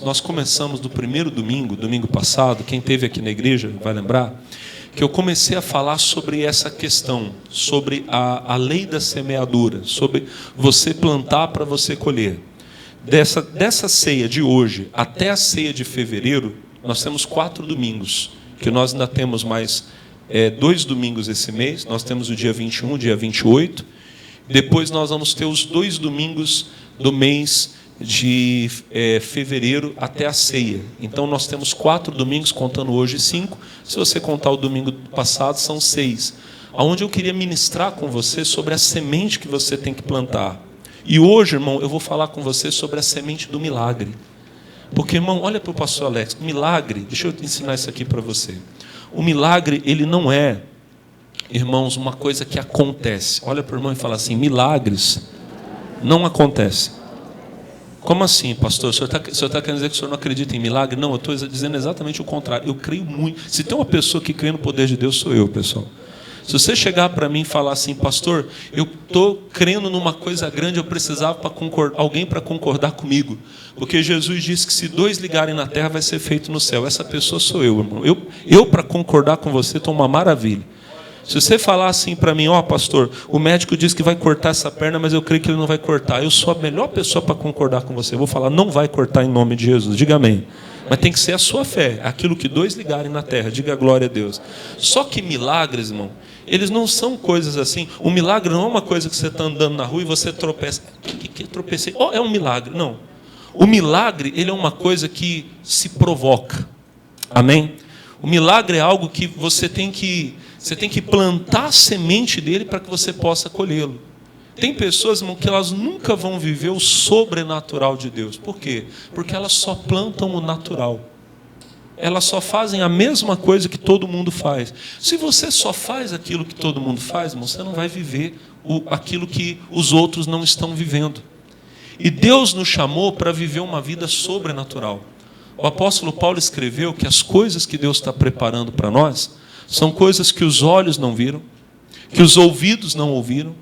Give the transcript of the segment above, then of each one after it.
Nós começamos no primeiro domingo passado, quem esteve aqui na igreja vai lembrar, que eu comecei a falar sobre essa questão, sobre a lei da semeadura, sobre você plantar para você colher. Dessa ceia de hoje até a ceia de fevereiro, nós temos 4 domingos, que nós ainda temos mais 2 domingos esse mês. Nós temos o dia 21, o dia 28, depois nós vamos ter os 2 domingos do mês de fevereiro até a ceia. Então nós temos 4 domingos, contando hoje 5. Se você contar o domingo passado, são 6. Onde eu queria ministrar com você sobre a semente que você tem que plantar. E hoje, irmão, eu vou falar com você sobre a semente do milagre. Porque, irmão, olha para o pastor Alex. O milagre, deixa eu ensinar isso aqui para você. O milagre, ele não é, irmãos, uma coisa que acontece. Olha para o irmão e fala assim: milagres não acontecem. Como assim, pastor? O senhor está querendo dizer que o senhor não acredita em milagre? Não, eu estou dizendo exatamente o contrário. Eu creio muito. Se tem uma pessoa que crê no poder de Deus, sou eu, pessoal. Se você chegar para mim e falar assim: pastor, eu estou crendo numa coisa grande, eu precisava alguém para concordar comigo. Porque Jesus disse que se 2 ligarem na terra, vai ser feito no céu. Essa pessoa sou eu, irmão. Eu para concordar com você, estou uma maravilha. Se você falar assim para mim: ó, pastor, o médico diz que vai cortar essa perna, mas eu creio que ele não vai cortar. Eu sou a melhor pessoa para concordar com você. Eu vou falar: não vai cortar em nome de Jesus. Diga amém. Mas tem que ser a sua fé. Aquilo que 2 ligarem na terra. Diga glória a Deus. Só que milagres, irmão, eles não são coisas assim. O milagre não é uma coisa que você está andando na rua e você tropeça. Que tropecei? Oh, é um milagre. Não. O milagre, ele é uma coisa que se provoca. Amém? O milagre é algo que você tem que plantar a semente dele para que você possa colhê-lo. Tem pessoas, irmão, que elas nunca vão viver o sobrenatural de Deus. Por quê? Porque elas só plantam o natural. Elas só fazem a mesma coisa que todo mundo faz. Se você só faz aquilo que todo mundo faz, irmão, você não vai viver aquilo que os outros não estão vivendo. E Deus nos chamou para viver uma vida sobrenatural. O apóstolo Paulo escreveu que as coisas que Deus está preparando para nós são coisas que os olhos não viram, que os ouvidos não ouviram,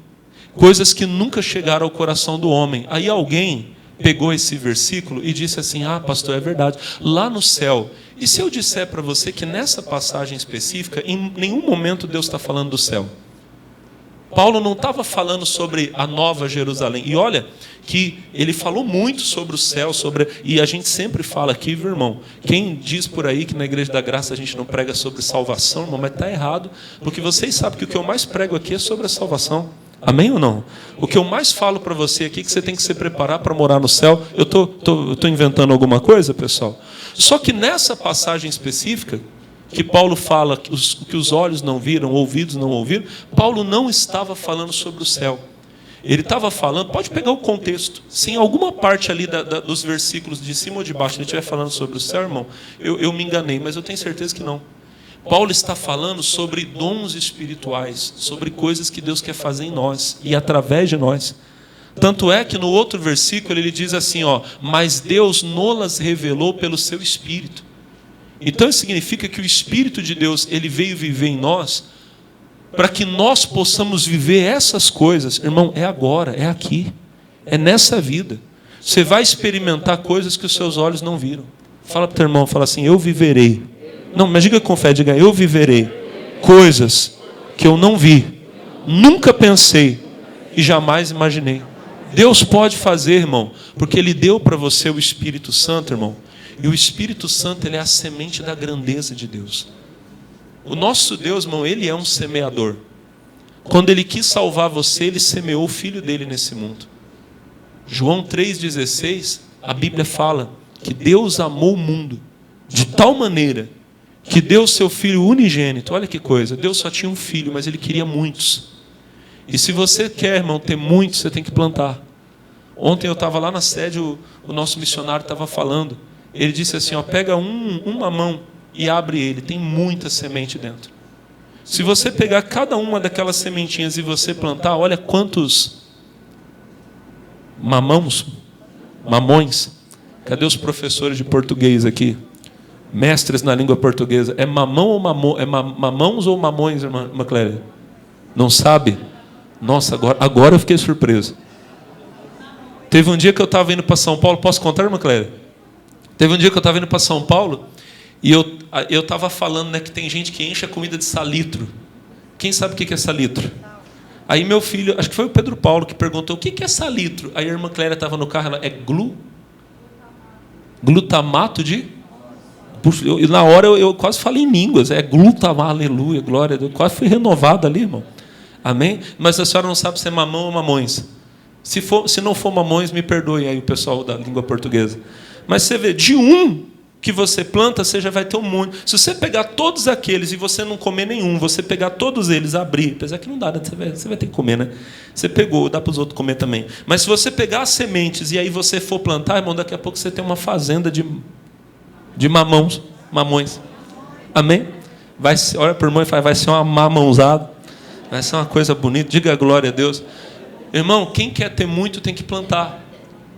coisas que nunca chegaram ao coração do homem. Aí alguém pegou esse versículo e disse assim: ah, pastor, é verdade, lá no céu. E se eu disser para você que nessa passagem específica, em nenhum momento Deus está falando do céu? Paulo não estava falando sobre a Nova Jerusalém. E olha que ele falou muito sobre o céu, e a gente sempre fala aqui, viu, irmão? Quem diz por aí que na Igreja da Graça a gente não prega sobre salvação, irmão, mas está errado. Porque vocês sabem que o que eu mais prego aqui é sobre a salvação. Amém ou não? O que eu mais falo para você aqui é que você tem que se preparar para morar no céu. Eu estou inventando alguma coisa, pessoal? Só que nessa passagem específica, que Paulo fala que os olhos não viram, ouvidos não ouviram, Paulo não estava falando sobre o céu. Ele estava falando, pode pegar o contexto, se em alguma parte ali dos versículos de cima ou de baixo ele estiver falando sobre o céu, irmão, eu me enganei, mas eu tenho certeza que não. Paulo está falando sobre dons espirituais, sobre coisas que Deus quer fazer em nós e através de nós. Tanto é que no outro versículo ele diz assim, ó: mas Deus nos revelou pelo seu Espírito. Então isso significa que o Espírito de Deus, ele veio viver em nós para que nós possamos viver essas coisas. Irmão, é agora, é aqui, é nessa vida. Você vai experimentar coisas que os seus olhos não viram. Fala para o teu irmão, fala assim: eu viverei. Não, mas diga com fé, diga: eu viverei coisas que eu não vi, nunca pensei e jamais imaginei. Deus pode fazer, irmão, porque Ele deu para você o Espírito Santo, irmão. E o Espírito Santo, ele é a semente da grandeza de Deus. O nosso Deus, irmão, Ele é um semeador. Quando Ele quis salvar você, Ele semeou o Filho dEle nesse mundo. João 3,16, a Bíblia fala que Deus amou o mundo de tal maneira que deu o seu Filho unigênito. Olha que coisa, Deus só tinha um filho, mas Ele queria muitos. E se você quer, irmão, ter muitos, você tem que plantar. Ontem eu estava lá na sede, o nosso missionário estava falando. Ele disse assim, ó: pega uma mão e abre ele, tem muita semente dentro. Se você pegar cada uma daquelas sementinhas e você plantar, olha quantos mamões. Cadê os professores de português aqui? Mestres na língua portuguesa. É mamão ou mamão? É mamãos ou mamões, irmã Clélia? Não sabe? Nossa, agora eu fiquei surpreso. Teve um dia que eu estava indo para São Paulo. Posso contar, irmã Clélia? Teve um dia que eu estava indo para São Paulo e eu estava falando, né, que tem gente que enche a comida de salitro. Quem sabe o que é salitro? Aí meu filho, acho que foi o Pedro Paulo, que perguntou o que é salitro. Aí a irmã Clélia estava no carro, ela, é glutamato de... Na hora eu quase falei em línguas, é glutamato, aleluia, glória a Deus. Quase fui renovado ali, irmão. Amém? Mas a senhora não sabe se é mamão ou mamões. Se não for mamões, me perdoe aí o pessoal da língua portuguesa. Mas você vê, de um que você planta, você já vai ter um monte. Se você pegar todos aqueles e você não comer nenhum, você pegar todos eles, abrir, apesar que não dá, né? Você vai ter que comer, né? Você pegou, dá para os outros comer também. Mas se você pegar as sementes e aí você for plantar, irmão, daqui a pouco você tem uma fazenda de mamões. Amém? Olha para o irmão e fala, vai ser uma mamãozada. Vai ser uma coisa bonita. Diga a glória a Deus. Irmão, quem quer ter muito tem que plantar.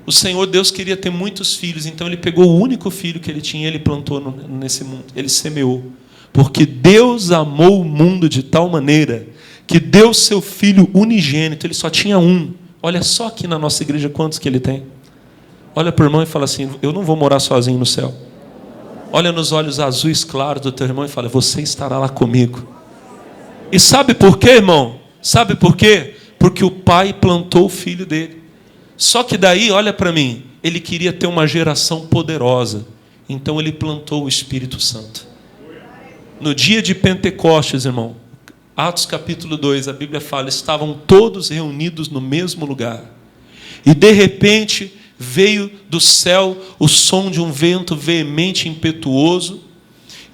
O Senhor Deus queria ter muitos filhos, então Ele pegou o único filho que Ele tinha e Ele plantou nesse mundo. Ele semeou. Porque Deus amou o mundo de tal maneira que deu seu Filho unigênito. Ele só tinha um. Olha só aqui na nossa igreja quantos que Ele tem. Olha para o irmão e fala assim, eu não vou morar sozinho no céu. Olha nos olhos azuis claros do teu irmão e fala, você estará lá comigo. E sabe por quê, irmão? Sabe por quê? Porque o pai plantou o filho dele. Só que daí, olha para mim, ele queria ter uma geração poderosa. Então ele plantou o Espírito Santo. No dia de Pentecostes, irmão, Atos capítulo 2, a Bíblia fala, estavam todos reunidos no mesmo lugar. E de repente veio do céu o som de um vento veemente e impetuoso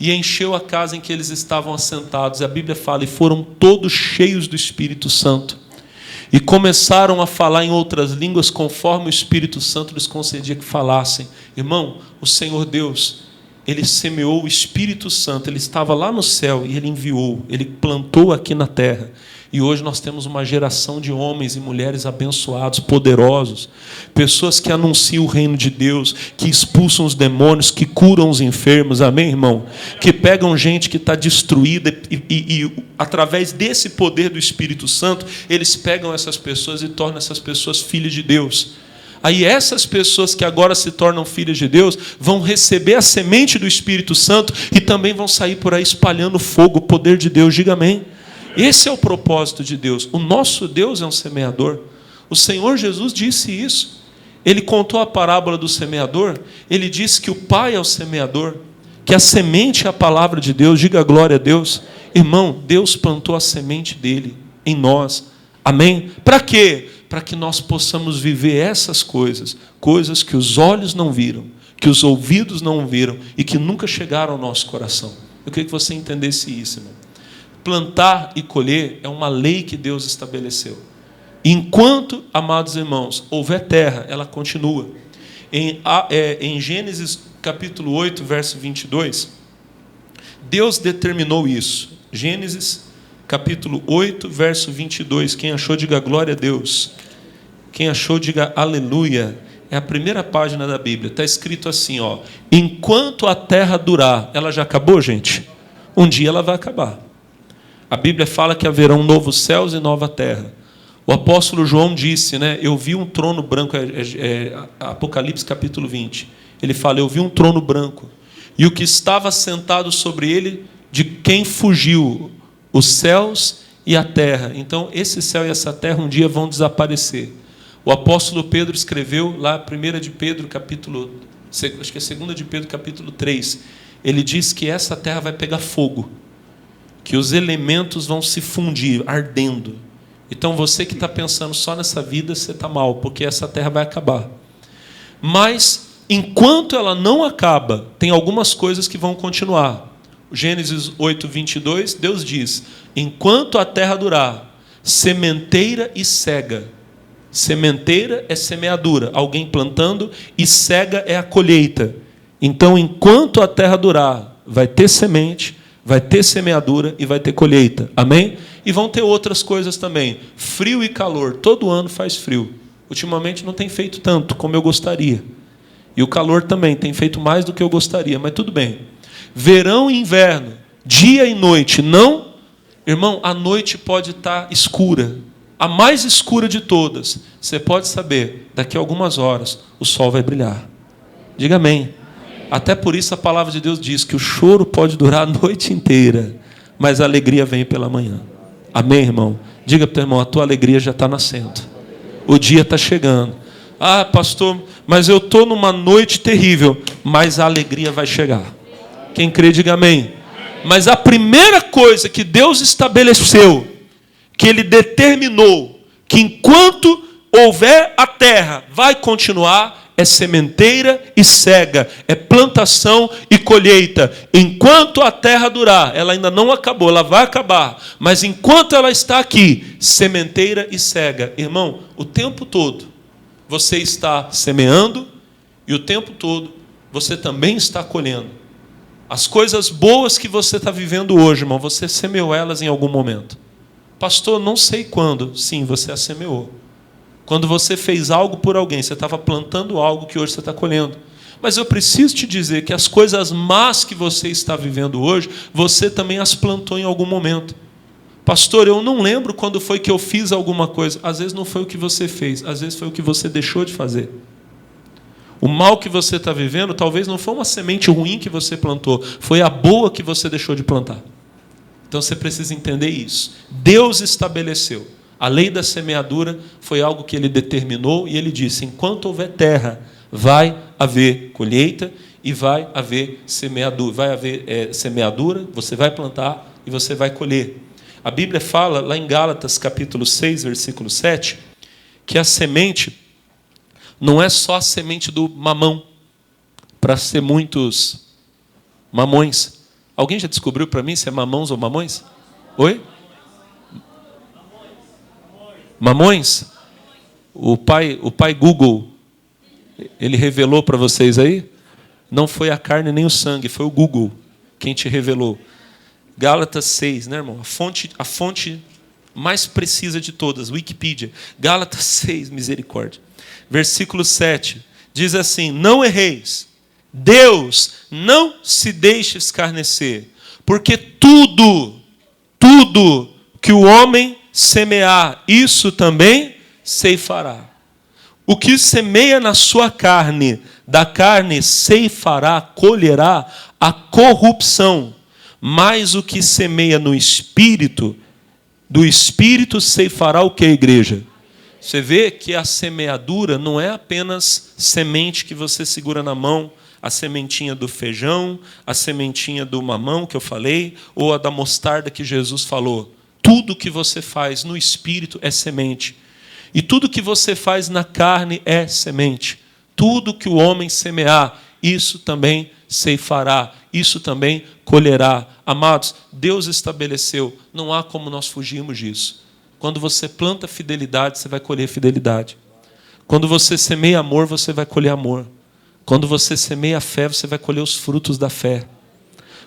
e encheu a casa em que eles estavam assentados. A Bíblia fala, e foram todos cheios do Espírito Santo. E começaram a falar em outras línguas, conforme o Espírito Santo lhes concedia que falassem. Irmão, o Senhor Deus, Ele semeou o Espírito Santo. Ele estava lá no céu e Ele enviou. Ele plantou aqui na terra. E hoje nós temos uma geração de homens e mulheres abençoados, poderosos. Pessoas que anunciam o reino de Deus, que expulsam os demônios, que curam os enfermos. Amém, irmão? Que pegam gente que está destruída e através desse poder do Espírito Santo, eles pegam essas pessoas e tornam essas pessoas filhas de Deus. Aí essas pessoas que agora se tornam filhas de Deus vão receber a semente do Espírito Santo e também vão sair por aí espalhando fogo, o poder de Deus. Diga amém. Esse é o propósito de Deus. O nosso Deus é um semeador. O Senhor Jesus disse isso. Ele contou a parábola do semeador. Ele disse que o Pai é o semeador, que a semente é a palavra de Deus. Diga glória a Deus. Irmão, Deus plantou a semente dele em nós. Amém? Para quê? Para que nós possamos viver essas coisas. Coisas que os olhos não viram, que os ouvidos não viram e que nunca chegaram ao nosso coração. Eu queria que você entendesse isso, irmão. Plantar e colher é uma lei que Deus estabeleceu. Enquanto, amados irmãos, houver terra, ela continua. Em Gênesis capítulo 8, verso 22, Deus determinou isso. Gênesis capítulo 8, verso 22. Quem achou, diga glória a Deus. Quem achou, diga aleluia. É a primeira página da Bíblia. Está escrito assim, ó. Enquanto a terra durar, ela já acabou, gente? Um dia ela vai acabar. A Bíblia fala que haverão novos céus e nova terra. O apóstolo João disse, né? Eu vi um trono branco, Apocalipse capítulo 20. Ele fala, eu vi um trono branco. E o que estava sentado sobre ele, de quem fugiu, os céus e a terra. Então, esse céu e essa terra um dia vão desaparecer. O apóstolo Pedro escreveu lá, 1 de Pedro, capítulo, acho que é 2 de Pedro, capítulo 3. Ele diz que essa terra vai pegar fogo, que os elementos vão se fundir, ardendo. Então, você que está pensando só nessa vida, você está mal, porque essa terra vai acabar. Mas, enquanto ela não acaba, tem algumas coisas que vão continuar. Gênesis 8, 22, Deus diz, enquanto a terra durar, sementeira e cega. Sementeira é semeadura, alguém plantando, e cega é a colheita. Então, enquanto a terra durar, vai ter semente, vai ter semeadura e vai ter colheita. Amém? E vão ter outras coisas também. Frio e calor. Todo ano faz frio. Ultimamente não tem feito tanto como eu gostaria. E o calor também tem feito mais do que eu gostaria. Mas tudo bem. Verão e inverno. Dia e noite. Não? Irmão, a noite pode estar escura. A mais escura de todas. Você pode saber, daqui a algumas horas, o sol vai brilhar. Diga amém. Até por isso a palavra de Deus diz que o choro pode durar a noite inteira, mas a alegria vem pela manhã. Amém, irmão? Diga para o teu irmão, a tua alegria já está nascendo. O dia está chegando. Ah, pastor, mas eu estou numa noite terrível, mas a alegria vai chegar. Quem crê, diga amém. Mas a primeira coisa que Deus estabeleceu, que Ele determinou, que enquanto houver a terra, vai continuar, é sementeira e cega, é plantação e colheita. Enquanto a terra durar, ela ainda não acabou, ela vai acabar, mas enquanto ela está aqui, sementeira e cega. Irmão, o tempo todo você está semeando e o tempo todo você também está colhendo. As coisas boas que você está vivendo hoje, irmão, você semeou elas em algum momento. Pastor, não sei quando. Sim, você as semeou. Quando você fez algo por alguém, você estava plantando algo que hoje você está colhendo. Mas eu preciso te dizer que as coisas más que você está vivendo hoje, você também as plantou em algum momento. Pastor, eu não lembro quando foi que eu fiz alguma coisa. Às vezes não foi o que você fez, às vezes foi o que você deixou de fazer. O mal que você está vivendo, talvez não foi uma semente ruim que você plantou, foi a boa que você deixou de plantar. Então você precisa entender isso. Deus estabeleceu. A lei da semeadura foi algo que Ele determinou e Ele disse, enquanto houver terra, vai haver colheita e vai haver semeadura. Vai haver semeadura, você vai plantar e você vai colher. A Bíblia fala, lá em Gálatas, capítulo 6, versículo 7, que a semente não é só a semente do mamão, para ser muitos mamões. Alguém já descobriu para mim se é mamãos ou mamões? Oi? Mamões? O pai Google, ele revelou para vocês aí? Não foi a carne nem o sangue, foi o Google quem te revelou. Gálatas 6, né, irmão? A fonte mais precisa de todas, Wikipedia. Gálatas 6, misericórdia. Versículo 7, diz assim, não erreis, Deus não se deixe escarnecer, porque tudo que o homem semear, isso também ceifará. O que semeia na sua carne, da carne ceifará, colherá a corrupção. Mas o que semeia no Espírito, do Espírito ceifará o que, igreja? Você vê que a semeadura não é apenas semente que você segura na mão, a sementinha do feijão, a sementinha do mamão que eu falei, ou a da mostarda que Jesus falou. Tudo que você faz no Espírito é semente. E tudo que você faz na carne é semente. Tudo que o homem semear, isso também ceifará, isso também colherá. Amados, Deus estabeleceu, não há como nós fugirmos disso. Quando você planta fidelidade, você vai colher fidelidade. Quando você semeia amor, você vai colher amor. Quando você semeia fé, você vai colher os frutos da fé.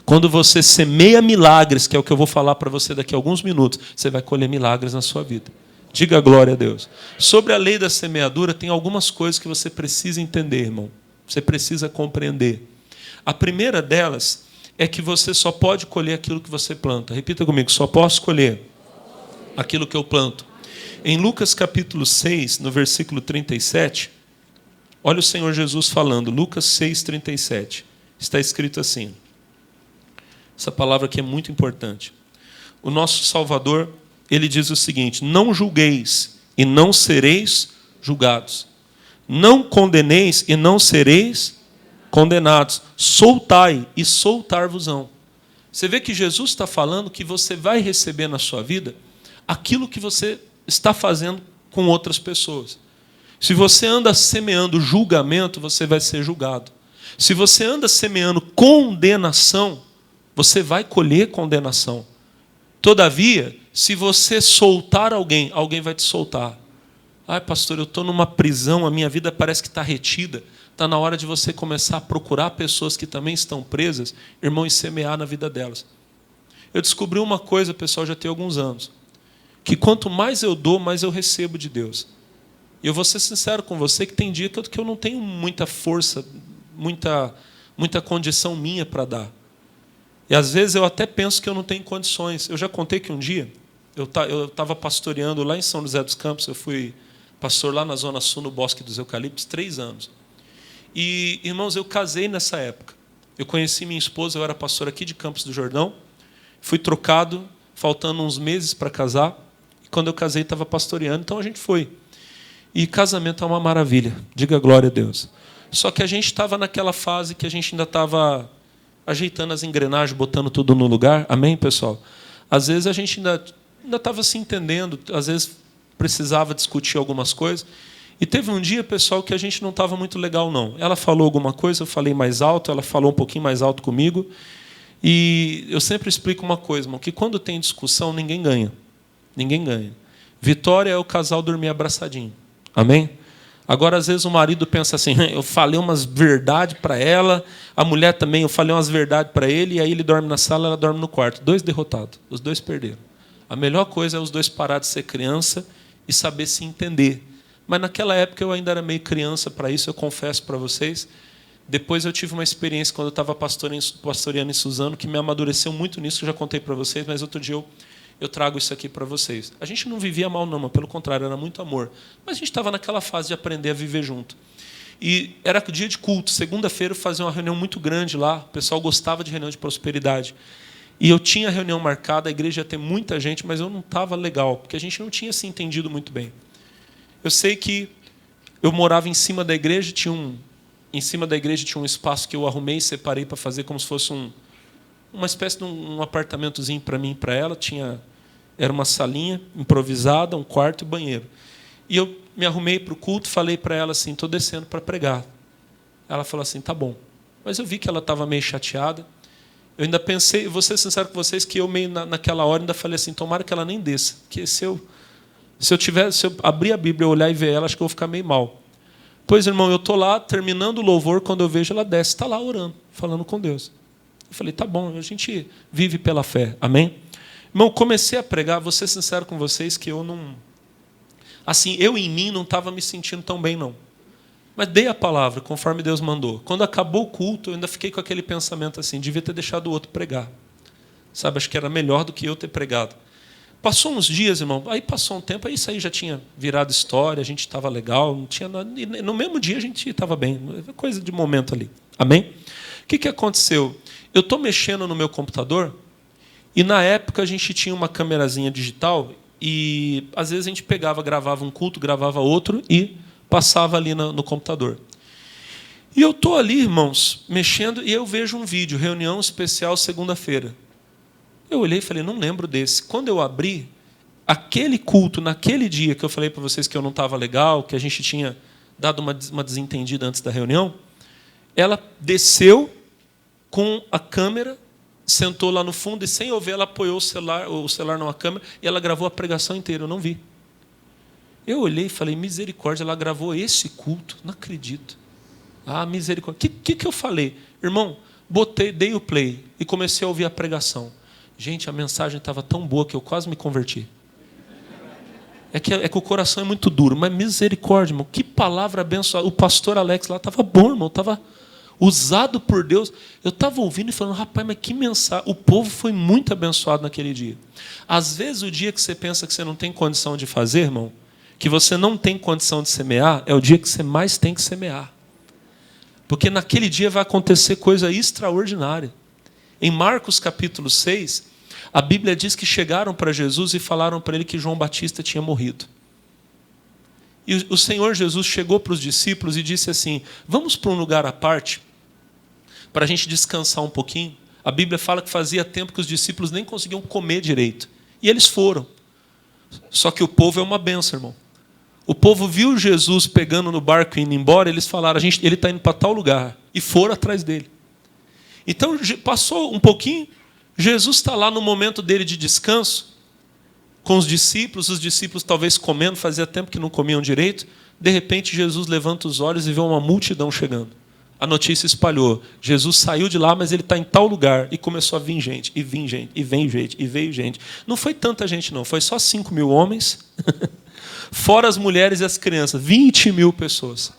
Quando você semeia milagres, que é o que eu vou falar para você daqui a alguns minutos, você vai colher milagres na sua vida. Diga glória a Deus. Sobre a lei da semeadura, tem algumas coisas que você precisa entender, irmão. Você precisa compreender. A primeira delas é que você só pode colher aquilo que você planta. Repita comigo, só posso colher aquilo que eu planto. Em Lucas capítulo 6, no versículo 37, olha o Senhor Jesus falando, Lucas 6, 37. Está escrito assim. Essa palavra aqui é muito importante. O nosso Salvador, ele diz o seguinte, não julgueis e não sereis julgados. Não condeneis e não sereis condenados. Soltai e soltar-vos-ão. Você vê que Jesus está falando que você vai receber na sua vida aquilo que você está fazendo com outras pessoas. Se você anda semeando julgamento, você vai ser julgado. Se você anda semeando condenação, você vai colher condenação. Todavia, se você soltar alguém, alguém vai te soltar. Ai, pastor, eu estou numa prisão, a minha vida parece que está retida. Está na hora de você começar a procurar pessoas que também estão presas, irmão, e semear na vida delas. Eu descobri uma coisa, pessoal, já tem alguns anos, que quanto mais eu dou, mais eu recebo de Deus. E eu vou ser sincero com você, que tem dia que eu não tenho muita força, muita condição minha para dar. E às vezes eu até penso que eu não tenho condições. Eu já contei que um dia, eu estava pastoreando lá em São José dos Campos, eu fui pastor lá na Zona Sul, no Bosque dos Eucaliptos, 3 anos. E, irmãos, eu casei nessa época. Eu conheci minha esposa, eu era pastor aqui de Campos do Jordão. Fui trocado, faltando uns meses para casar. E quando eu casei, estava pastoreando, então a gente foi. E casamento é uma maravilha, diga glória a Deus. Só que a gente estava naquela fase que a gente ainda estava ajeitando as engrenagens, botando tudo no lugar. Amém, pessoal? Às vezes a gente ainda estava se entendendo, às vezes precisava discutir algumas coisas. E teve um dia, pessoal, que a gente não estava muito legal, não. Ela falou alguma coisa, eu falei mais alto, ela falou um pouquinho mais alto comigo. E eu sempre explico uma coisa, irmão, que quando tem discussão, ninguém ganha. Ninguém ganha. Vitória é o casal dormir abraçadinho. Amém? Agora, às vezes, o marido pensa assim, eu falei umas verdades para ela, a mulher também, eu falei umas verdades para ele, e aí ele dorme na sala, ela dorme no quarto. 2 derrotados, os 2 perderam. A melhor coisa é os 2 parar de ser criança e saber se entender. Mas naquela época eu ainda era meio criança para isso, eu confesso para vocês. Depois eu tive uma experiência quando eu estava pastoreando em Suzano, que me amadureceu muito nisso, que eu já contei para vocês, mas outro dia eu trago isso aqui para vocês. A gente não vivia mal, não, mas pelo contrário, era muito amor. Mas a gente estava naquela fase de aprender a viver junto. E era dia de culto. Segunda-feira eu fazia uma reunião muito grande lá. O pessoal gostava de reunião de prosperidade. E eu tinha a reunião marcada, a igreja ia ter muita gente, mas eu não estava legal, porque a gente não tinha se entendido muito bem. Eu sei que eu morava em cima da igreja, em cima da igreja tinha um espaço que eu arrumei e separei para fazer como se fosse uma espécie de um apartamentozinho para mim e para ela. Era uma salinha improvisada, um quarto e banheiro. E eu me arrumei para o culto, falei para ela assim, estou descendo para pregar. Ela falou assim, tá bom. Mas eu vi que ela estava meio chateada. Eu ainda pensei, vou ser sincero com vocês, que eu meio naquela hora ainda falei assim, tomara que ela nem desça, porque se eu abrir a Bíblia, olhar e ver ela, acho que eu vou ficar meio mal. Pois, irmão, eu estou lá, terminando o louvor, quando eu vejo ela desce, está lá orando, falando com Deus. Eu falei, tá bom, a gente vive pela fé, amém? Irmão, comecei a pregar, vou ser sincero com vocês, que eu não... Assim, eu em mim não estava me sentindo tão bem, não. Mas dei a palavra, conforme Deus mandou. Quando acabou o culto, eu ainda fiquei com aquele pensamento assim, devia ter deixado o outro pregar. Sabe, acho que era melhor do que eu ter pregado. Passou uns dias, irmão, aí passou um tempo, aí isso aí já tinha virado história, a gente estava legal, não tinha nada, e no mesmo dia a gente estava bem, coisa de momento ali. Amém? O que aconteceu? Eu estou mexendo no meu computador e, na época, a gente tinha uma câmerazinha digital e, às vezes, a gente pegava, gravava um culto, gravava outro e passava ali no computador. E eu estou ali, irmãos, mexendo e eu vejo um vídeo, reunião especial segunda-feira. Eu olhei e falei, não lembro desse. Quando eu abri, aquele culto, naquele dia que eu falei para vocês que eu não estava legal, que a gente tinha dado uma desentendida antes da reunião, ela desceu com a câmera, sentou lá no fundo e, sem eu ver, ela apoiou o celular numa câmera e ela gravou a pregação inteira, eu não vi. Eu olhei e falei, misericórdia, ela gravou esse culto, não acredito. Ah, misericórdia. O que eu falei? Irmão, dei o play e comecei a ouvir a pregação. Gente, a mensagem estava tão boa que eu quase me converti. É que o coração é muito duro, mas misericórdia, irmão, que palavra abençoada. O pastor Alex lá estava bom, irmão, estava usado por Deus. Eu estava ouvindo e falando, rapaz, mas que mensagem. O povo foi muito abençoado naquele dia. Às vezes, o dia que você pensa que você não tem condição de fazer, irmão, que você não tem condição de semear, é o dia que você mais tem que semear. Porque naquele dia vai acontecer coisa extraordinária. Em Marcos capítulo 6, a Bíblia diz que chegaram para Jesus e falaram para ele que João Batista tinha morrido. E o Senhor Jesus chegou para os discípulos e disse assim, vamos para um lugar à parte, para a gente descansar um pouquinho. A Bíblia fala que fazia tempo que os discípulos nem conseguiam comer direito. E eles foram. Só que o povo é uma bênção, irmão. O povo viu Jesus pegando no barco e indo embora, eles falaram, ele está indo para tal lugar. E foram atrás dele. Então, passou um pouquinho, Jesus está lá no momento dele de descanso, com os discípulos talvez comendo, fazia tempo que não comiam direito. De repente, Jesus levanta os olhos e vê uma multidão chegando. A notícia espalhou. Jesus saiu de lá, mas ele está em tal lugar. E começou a vir gente, e vem gente, e vem gente, e veio gente. Não foi tanta gente, não. Foi só 5.000 homens, fora as mulheres e as crianças. 20.000 pessoas.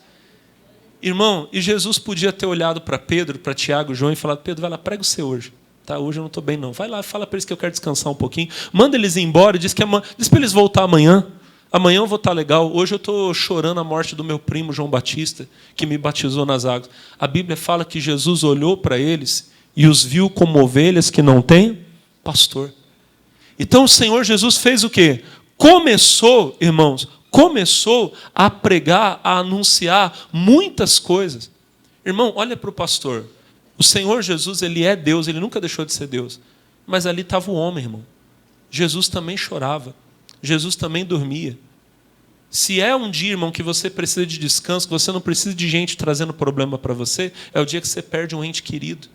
Irmão, e Jesus podia ter olhado para Pedro, para Tiago, João e falado, Pedro, vai lá, prega o seu hoje. Tá, hoje eu não estou bem, não. Vai lá, fala para eles que eu quero descansar um pouquinho. Manda eles ir embora, diz para eles voltar amanhã. Amanhã eu vou estar legal. Hoje eu estou chorando a morte do meu primo João Batista, que me batizou nas águas. A Bíblia fala que Jesus olhou para eles e os viu como ovelhas que não têm pastor. Então o Senhor Jesus fez o quê? Começou, irmãos, começou a pregar, a anunciar muitas coisas. Irmão, olha para o pastor. O Senhor Jesus, ele é Deus, ele nunca deixou de ser Deus. Mas ali estava o homem, irmão. Jesus também chorava. Jesus também dormia. Se é um dia, irmão, que você precisa de descanso, que você não precisa de gente trazendo problema para você, é o dia que você perde um ente querido.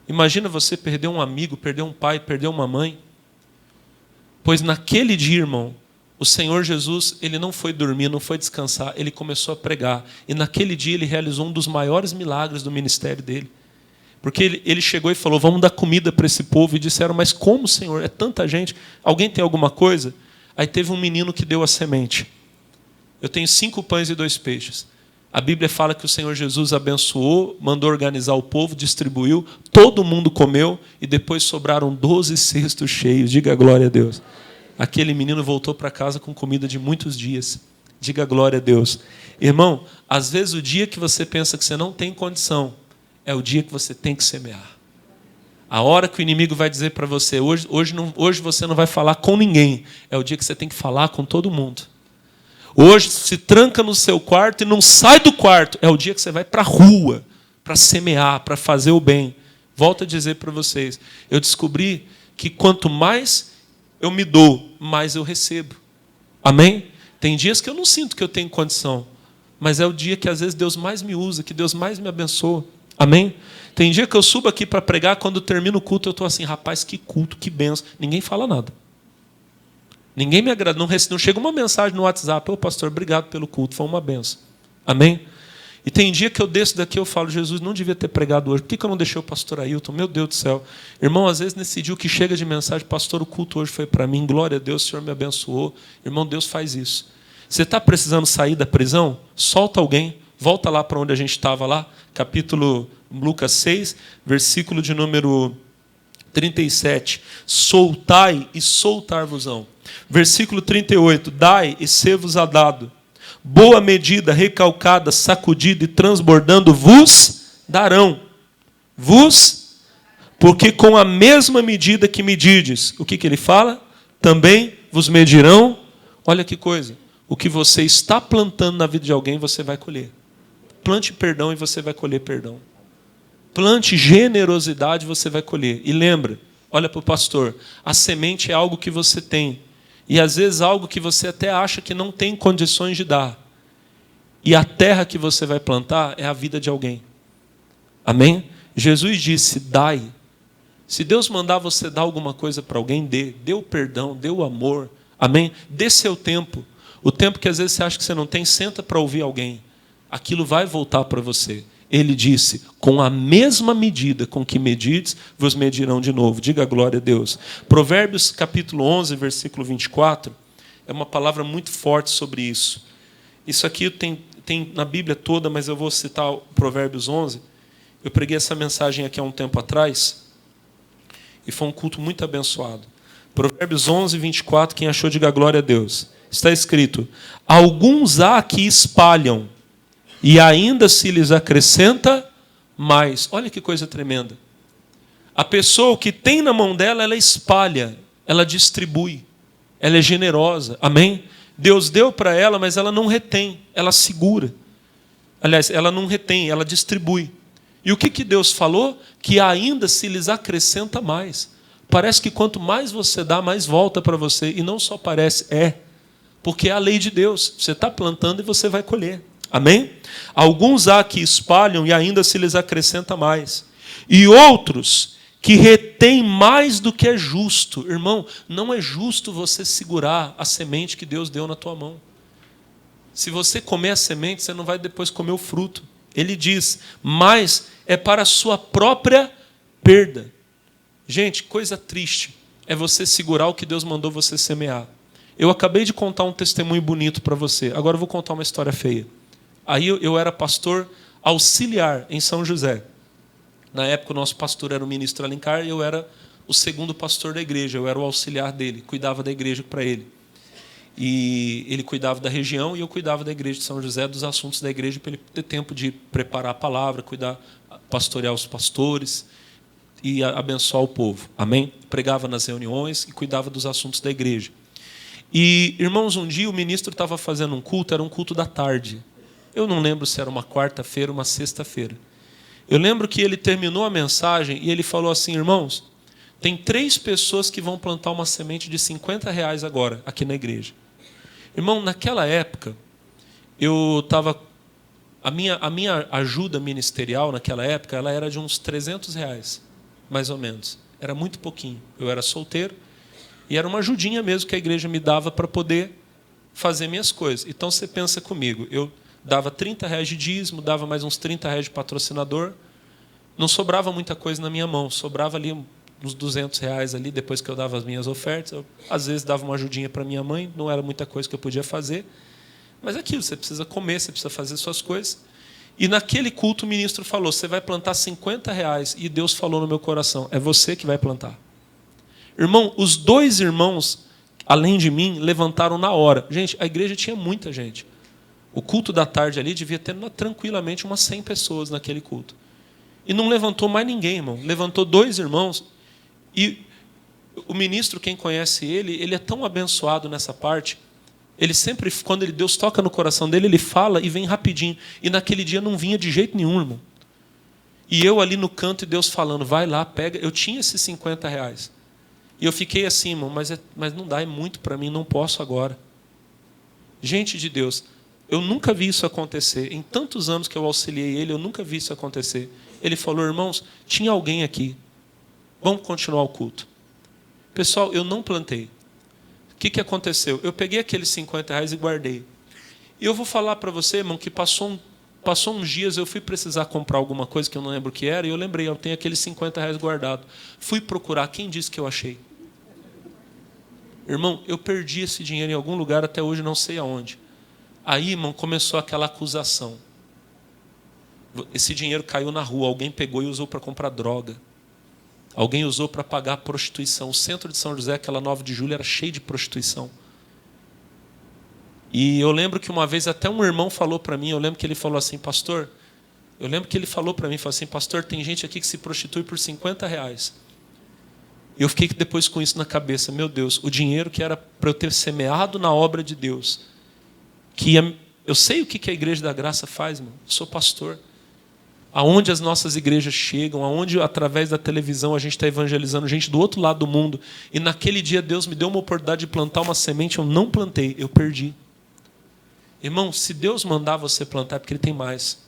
Imagina você perder um amigo, perder um pai, perder uma mãe. Pois naquele dia, irmão, o Senhor Jesus, ele não foi dormir, não foi descansar, ele começou a pregar. E naquele dia ele realizou um dos maiores milagres do ministério dele. Porque ele chegou e falou, vamos dar comida para esse povo. E disseram, mas como, Senhor? É tanta gente. Alguém tem alguma coisa? Aí teve um menino que deu a semente. Eu tenho 5 pães e 2 peixes. A Bíblia fala que o Senhor Jesus abençoou, mandou organizar o povo, distribuiu, todo mundo comeu e depois sobraram 12 cestos cheios. Diga glória a Deus. Aquele menino voltou para casa com comida de muitos dias. Diga glória a Deus. Irmão, às vezes o dia que você pensa que você não tem condição, é o dia que você tem que semear. A hora que o inimigo vai dizer para você, hoje você não vai falar com ninguém, é o dia que você tem que falar com todo mundo. Hoje se tranca no seu quarto e não sai do quarto, é o dia que você vai para a rua, para semear, para fazer o bem. Volto a dizer para vocês, eu descobri que quanto mais eu me dou, mais eu recebo. Amém? Tem dias que eu não sinto que eu tenho condição, mas é o dia que às vezes Deus mais me usa, que Deus mais me abençoa. Amém? Tem dia que eu subo aqui para pregar, quando termino o culto, eu estou assim, rapaz, que culto, que benção. Ninguém fala nada. Ninguém me agrada. Não chega uma mensagem no WhatsApp, ô pastor, obrigado pelo culto, foi uma benção. Amém? E tem dia que eu desço daqui e eu falo, Jesus, não devia ter pregado hoje. Por que eu não deixei o pastor Ailton? Meu Deus do céu. Irmão, às vezes nesse dia o que chega de mensagem, pastor, o culto hoje foi para mim, glória a Deus, o Senhor me abençoou. Irmão, Deus faz isso. Você está precisando sair da prisão? Solta alguém. Volta lá para onde a gente estava lá, capítulo Lucas 6, versículo de número 37. Soltai e soltar-vos-ão. Versículo 38. Dai e ser-vos-á dado. Boa medida, recalcada, sacudida e transbordando, vos darão. Porque com a mesma medida que medides, o que ele fala? Também vos medirão. Olha que coisa. O que você está plantando na vida de alguém, você vai colher. Plante perdão e você vai colher perdão. Plante generosidade e você vai colher. E lembra, olha para o pastor, a semente é algo que você tem. E às vezes algo que você até acha que não tem condições de dar. E a terra que você vai plantar é a vida de alguém. Amém? Jesus disse, dai. Se Deus mandar você dar alguma coisa para alguém, dê o perdão, dê o amor. Amém? Dê seu tempo. O tempo que às vezes você acha que você não tem, senta para ouvir alguém. Aquilo vai voltar para você. Ele disse, com a mesma medida com que medides, vos medirão de novo. Diga glória a Deus. Provérbios capítulo 11, versículo 24, é uma palavra muito forte sobre isso. Isso aqui tem na Bíblia toda, mas eu vou citar o Provérbios 11. Eu preguei essa mensagem aqui há um tempo atrás, e foi um culto muito abençoado. Provérbios 11, 24, quem achou, diga glória a Deus. Está escrito, alguns há que espalham, e ainda se lhes acrescenta mais. Olha que coisa tremenda. A pessoa, o que tem na mão dela, ela espalha, ela distribui, ela é generosa. Amém? Deus deu para ela, mas ela não retém, ela segura. Aliás, ela não retém, ela distribui. E o que Deus falou? Que ainda se lhes acrescenta mais. Parece que quanto mais você dá, mais volta para você. E não só parece, é. Porque é a lei de Deus. Você está plantando e você vai colher. Amém? Alguns há que espalham e ainda se lhes acrescenta mais. E outros que retêm mais do que é justo. Irmão, não é justo você segurar a semente que Deus deu na tua mão. Se você comer a semente, você não vai depois comer o fruto. Ele diz, mas é para a sua própria perda. Gente, coisa triste é você segurar o que Deus mandou você semear. Eu acabei de contar um testemunho bonito para você. Agora eu vou contar uma história feia. Aí eu era pastor auxiliar em São José. Na época o nosso pastor era o ministro Alencar e eu era o segundo pastor da igreja. Eu era o auxiliar dele, cuidava da igreja para ele. E ele cuidava da região e eu cuidava da igreja de São José, dos assuntos da igreja, para ele ter tempo de preparar a palavra, cuidar, pastorear os pastores e abençoar o povo. Amém? Pregava nas reuniões e cuidava dos assuntos da igreja. E, irmãos, um dia o ministro estava fazendo um culto, era um culto da tarde. Eu não lembro se era uma quarta-feira ou uma sexta-feira. Eu lembro que ele terminou a mensagem e ele falou assim: irmãos, tem 3 pessoas que vão plantar uma semente de R$50 agora, aqui na igreja. Irmão, naquela época, eu estava... A minha ajuda ministerial, naquela época, ela era de uns R$300, mais ou menos. Era muito pouquinho. Eu era solteiro e era uma ajudinha mesmo que a igreja me dava para poder fazer minhas coisas. Então, você pensa comigo, eu dava R$30 de dízimo, dava mais uns R$30 de patrocinador. Não sobrava muita coisa na minha mão, sobrava ali uns R$200 ali, depois que eu dava as minhas ofertas. Eu, às vezes, dava uma ajudinha para minha mãe, não era muita coisa que eu podia fazer. Mas é aquilo, você precisa comer, você precisa fazer suas coisas. E naquele culto o ministro falou: você vai plantar R$50. E Deus falou no meu coração: é você que vai plantar. Irmão, os 2 irmãos, além de mim, levantaram na hora. Gente, a igreja tinha muita gente. O culto da tarde ali devia ter tranquilamente umas 100 pessoas naquele culto. E não levantou mais ninguém, irmão. Levantou 2 irmãos. E o ministro, quem conhece ele é tão abençoado nessa parte. Ele sempre, quando Deus toca no coração dele, ele fala e vem rapidinho. E naquele dia não vinha de jeito nenhum, irmão. E eu ali no canto e Deus falando: vai lá, pega. Eu tinha esses R$50. E eu fiquei assim, irmão, mas não dá, é muito para mim, não posso agora. Gente de Deus, eu nunca vi isso acontecer. Em tantos anos que eu auxiliei ele, eu nunca vi isso acontecer. Ele falou: irmãos, tinha alguém aqui. Vamos continuar o culto. Pessoal, eu não plantei. O que aconteceu? Eu peguei aqueles R$50 e guardei. E eu vou falar para você, irmão, que passou uns dias, eu fui precisar comprar alguma coisa que eu não lembro o que era, e eu lembrei, eu tenho aqueles R$50 guardado. Fui procurar, quem disse que eu achei? Irmão, eu perdi esse dinheiro em algum lugar, até hoje não sei aonde. Aí, irmão, começou aquela acusação. Esse dinheiro caiu na rua, alguém pegou e usou para comprar droga. Alguém usou para pagar a prostituição. O centro de São José, aquela 9 de julho, era cheio de prostituição. E eu lembro que uma vez até um irmão falou para mim, eu lembro que ele falou assim: pastor, pastor, tem gente aqui que se prostitui por R$50. E eu fiquei depois com isso na cabeça: meu Deus, o dinheiro que era para eu ter semeado na obra de Deus, eu sei o que a Igreja da Graça faz, irmão. Eu sou pastor. Aonde as nossas igrejas chegam, aonde através da televisão a gente está evangelizando gente do outro lado do mundo. E naquele dia Deus me deu uma oportunidade de plantar uma semente, eu não plantei, eu perdi. Irmão, se Deus mandar você plantar, é porque Ele tem mais.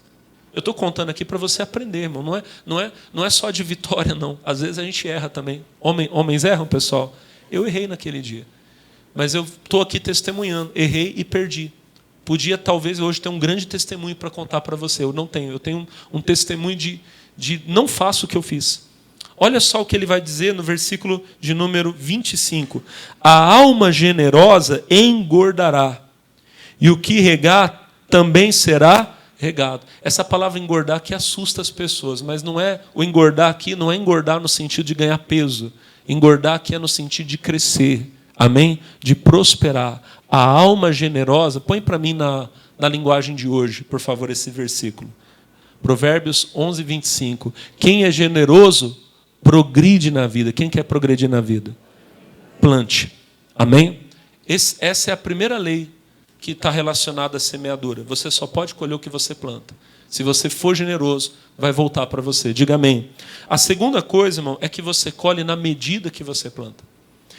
Eu estou contando aqui para você aprender, irmão. Não é só de vitória, não. Às vezes a gente erra também. Homens erram, pessoal? Eu errei naquele dia. Mas eu estou aqui testemunhando. Errei e perdi. Podia, talvez, hoje ter um grande testemunho para contar para você. Eu não tenho. Eu tenho um testemunho de não faço o que eu fiz. Olha só o que ele vai dizer no versículo de número 25. A alma generosa engordará, e o que regar também será regado. Essa palavra engordar aqui assusta as pessoas, mas não é o engordar aqui, não é engordar no sentido de ganhar peso. Engordar aqui é no sentido de crescer. Amém? De prosperar. A alma generosa, põe para mim na linguagem de hoje, por favor, esse versículo. Provérbios 11, 25. Quem é generoso, progride na vida. Quem quer progredir na vida? Plante. Amém? Essa é a primeira lei que está relacionada à semeadura. Você só pode colher o que você planta. Se você for generoso, vai voltar para você. Diga amém. A segunda coisa, irmão, é que você colhe na medida que você planta.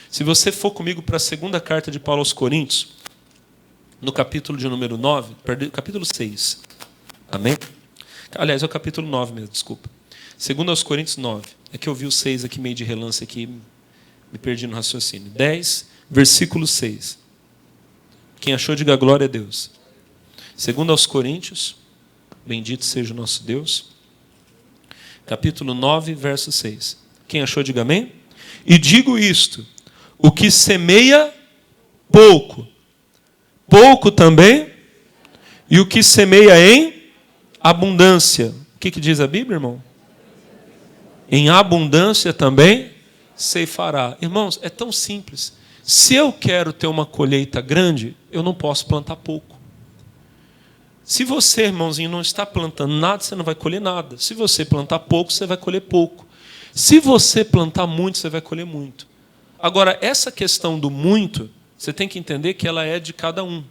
Se você for comigo para a segunda carta de Paulo aos Coríntios, no capítulo de número 9, capítulo 6. Amém? Aliás, é o capítulo 9 mesmo, desculpa. 2 aos Coríntios 9. É que eu vi o 6 aqui meio de relance aqui, me perdi no raciocínio. 10, versículo 6. Quem achou, diga glória a Deus. 2 aos Coríntios, bendito seja o nosso Deus. Capítulo 9, verso 6. Quem achou, diga amém. E digo isto: o que semeia pouco, pouco também, e o que semeia em abundância. O que diz a Bíblia, irmão? Em abundância também ceifará. Irmãos, é tão simples. Se eu quero ter uma colheita grande, eu não posso plantar pouco. Se você, irmãozinho, não está plantando nada, você não vai colher nada. Se você plantar pouco, você vai colher pouco. Se você plantar muito, você vai colher muito. Agora, essa questão do muito, você tem que entender que ela é de cada um.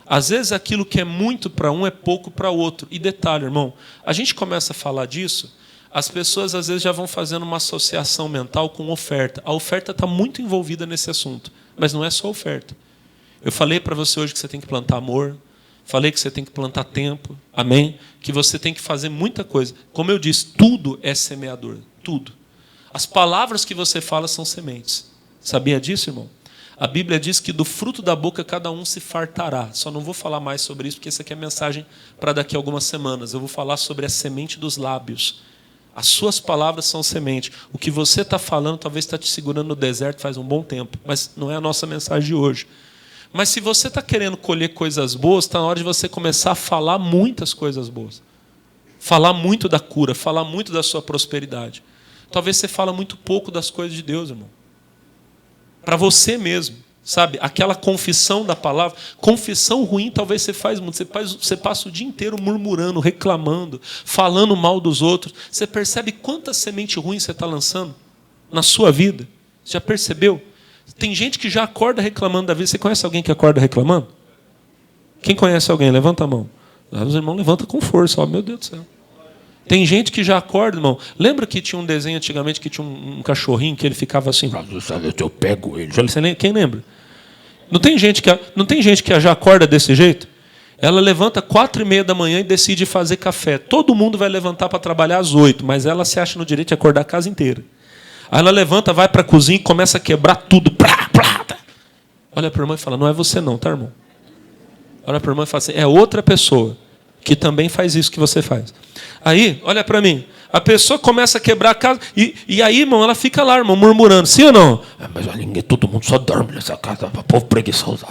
Às vezes, aquilo que é muito para um é pouco para o outro. E detalhe, irmão, a gente começa a falar disso, as pessoas às vezes já vão fazendo uma associação mental com oferta. A oferta está muito envolvida nesse assunto, mas não é só oferta. Eu falei para você hoje que você tem que plantar amor, falei que você tem que plantar tempo, amém? Que você tem que fazer muita coisa. Como eu disse, tudo é semeador, tudo. As palavras que você fala são sementes. Sabia disso, irmão? A Bíblia diz que do fruto da boca cada um se fartará. Só não vou falar mais sobre isso, porque essa aqui é a mensagem para daqui a algumas semanas. Eu vou falar sobre a semente dos lábios. As suas palavras são semente. O que você está falando talvez está te segurando no deserto faz um bom tempo, mas não é a nossa mensagem de hoje. Mas se você está querendo colher coisas boas, está na hora de você começar a falar muitas coisas boas. Falar muito da cura, falar muito da sua prosperidade. Talvez você fale muito pouco das coisas de Deus, irmão. Para você mesmo, sabe? Aquela confissão da palavra. Confissão ruim talvez você faz muito. Você passa o dia inteiro murmurando, reclamando, falando mal dos outros. Você percebe quanta semente ruim você está lançando na sua vida? Você já percebeu? Tem gente que já acorda reclamando da vida. Você conhece alguém que acorda reclamando? Quem conhece alguém? Levanta a mão. Os irmãos levantam com força. Oh, meu Deus do céu. Tem gente que já acorda, irmão. Lembra que tinha um desenho antigamente que tinha um cachorrinho que ele ficava assim, eu pego ele. Quem lembra? Não tem gente que já acorda desse jeito? Ela levanta 4h30 da manhã e decide fazer café. Todo mundo vai levantar para trabalhar às 8h, mas ela se acha no direito de acordar a casa inteira. Aí ela levanta, vai para a cozinha e começa a quebrar tudo. Olha para a irmã e fala, não é você não, tá, irmão? Olha para a irmã e fala assim, é outra pessoa que também faz isso que você faz. Aí, olha para mim, a pessoa começa a quebrar a casa, e aí, irmão, ela fica lá, irmão, murmurando, sim ou não? Mas ninguém, todo mundo só dorme nessa casa, povo preguiçoso.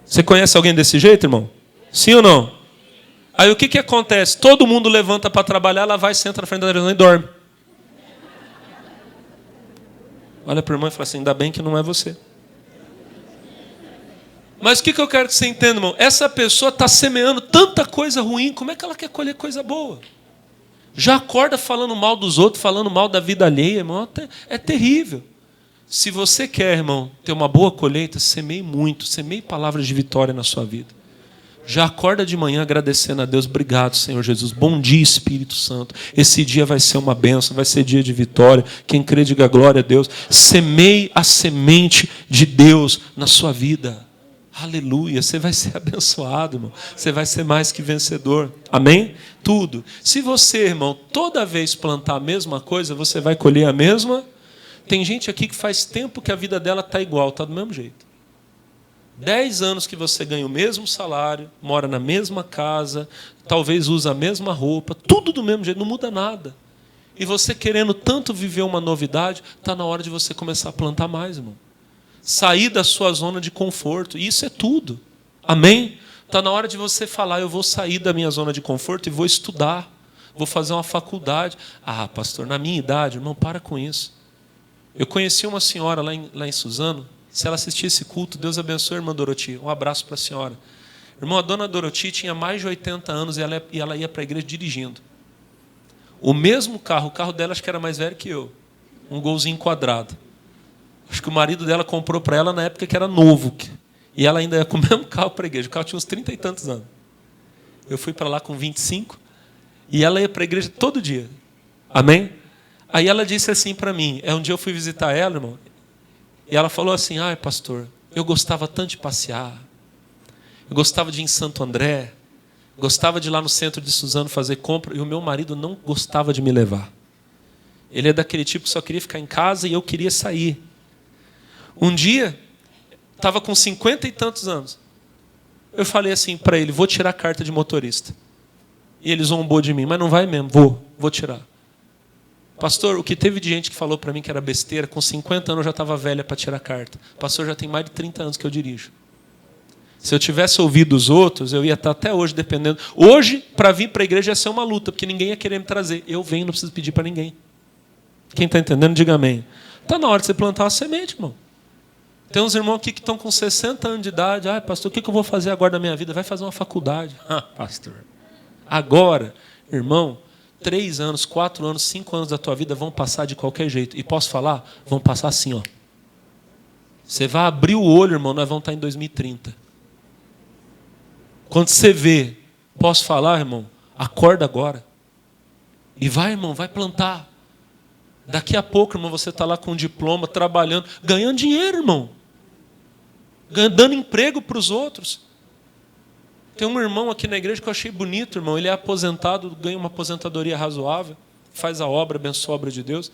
Você conhece alguém desse jeito, irmão? Sim ou não? Aí o que acontece? Todo mundo levanta para trabalhar, ela vai, senta na frente da televisão e dorme. Olha para a irmã e fala assim, ainda bem que não é você. Mas o que eu quero que você entenda, irmão? Essa pessoa está semeando tanta coisa ruim, como é que ela quer colher coisa boa? Já acorda falando mal dos outros, falando mal da vida alheia, irmão, é terrível. Se você quer, irmão, ter uma boa colheita, semeie muito, semeie palavras de vitória na sua vida. Já acorda de manhã agradecendo a Deus. Obrigado, Senhor Jesus. Bom dia, Espírito Santo. Esse dia vai ser uma bênção, vai ser dia de vitória. Quem crê, diga glória a Deus. Semeie a semente de Deus na sua vida. Aleluia. Você vai ser abençoado, irmão. Você vai ser mais que vencedor. Amém? Tudo. Se você, irmão, toda vez plantar a mesma coisa, você vai colher a mesma. Tem gente aqui que faz tempo que a vida dela está igual, está do mesmo jeito. 10 anos que você ganha o mesmo salário, mora na mesma casa, talvez usa a mesma roupa, tudo do mesmo jeito, não muda nada. E você querendo tanto viver uma novidade, está na hora de você começar a plantar mais, irmão. Sair da sua zona de conforto, isso é tudo. Amém? Está na hora de você falar, eu vou sair da minha zona de conforto e vou estudar, vou fazer uma faculdade. Ah, pastor, na minha idade, irmão, para com isso. Eu conheci uma senhora lá em Suzano. Se ela assistir esse culto, Deus abençoe a irmã Doroti. Um abraço para a senhora. Irmão, a dona Doroti tinha mais de 80 anos e ela ia para a igreja dirigindo. O mesmo carro, o carro dela acho que era mais velho que eu. Um golzinho quadrado. Acho que o marido dela comprou para ela na época que era novo. E ela ainda ia com o mesmo carro para a igreja. O carro tinha uns 30 e tantos anos. Eu fui para lá com 25 e ela ia para a igreja todo dia. Amém? Aí ela disse assim para mim, um dia eu fui visitar ela, irmão, e ela falou assim, ai pastor, eu gostava tanto de passear, eu gostava de ir em Santo André, gostava de ir lá no centro de Suzano fazer compra, e o meu marido não gostava de me levar. Ele é daquele tipo que só queria ficar em casa e eu queria sair. Um dia, estava com 50 e tantos anos, eu falei assim para ele, vou tirar a carta de motorista. E ele zombou de mim, mas não vai mesmo, vou tirar. Pastor, o que teve de gente que falou para mim que era besteira, com 50 anos eu já estava velha para tirar carta. Pastor, já tem mais de 30 anos que eu dirijo. Se eu tivesse ouvido os outros, eu ia estar até hoje dependendo. Hoje, para vir para a igreja ia ser uma luta, porque ninguém ia querer me trazer. Eu venho, não preciso pedir para ninguém. Quem está entendendo, diga amém. Está na hora de você plantar uma semente, irmão. Tem uns irmãos aqui que estão com 60 anos de idade. Ah, pastor, o que eu vou fazer agora da minha vida? Vai fazer uma faculdade. Ah, pastor. Agora, irmão, 3 anos, 4 anos, 5 anos da tua vida vão passar de qualquer jeito. E posso falar? Vão passar assim, ó. Você vai abrir o olho, irmão, nós vamos estar em 2030. Quando você vê, posso falar, irmão? Acorda agora. E vai, irmão, vai plantar. Daqui a pouco, irmão, você está lá com um diploma, trabalhando, ganhando dinheiro, irmão. Dando emprego para os outros. Tem um irmão aqui na igreja que eu achei bonito, irmão. Ele é aposentado, ganha uma aposentadoria razoável, faz a obra, abençoa a obra de Deus.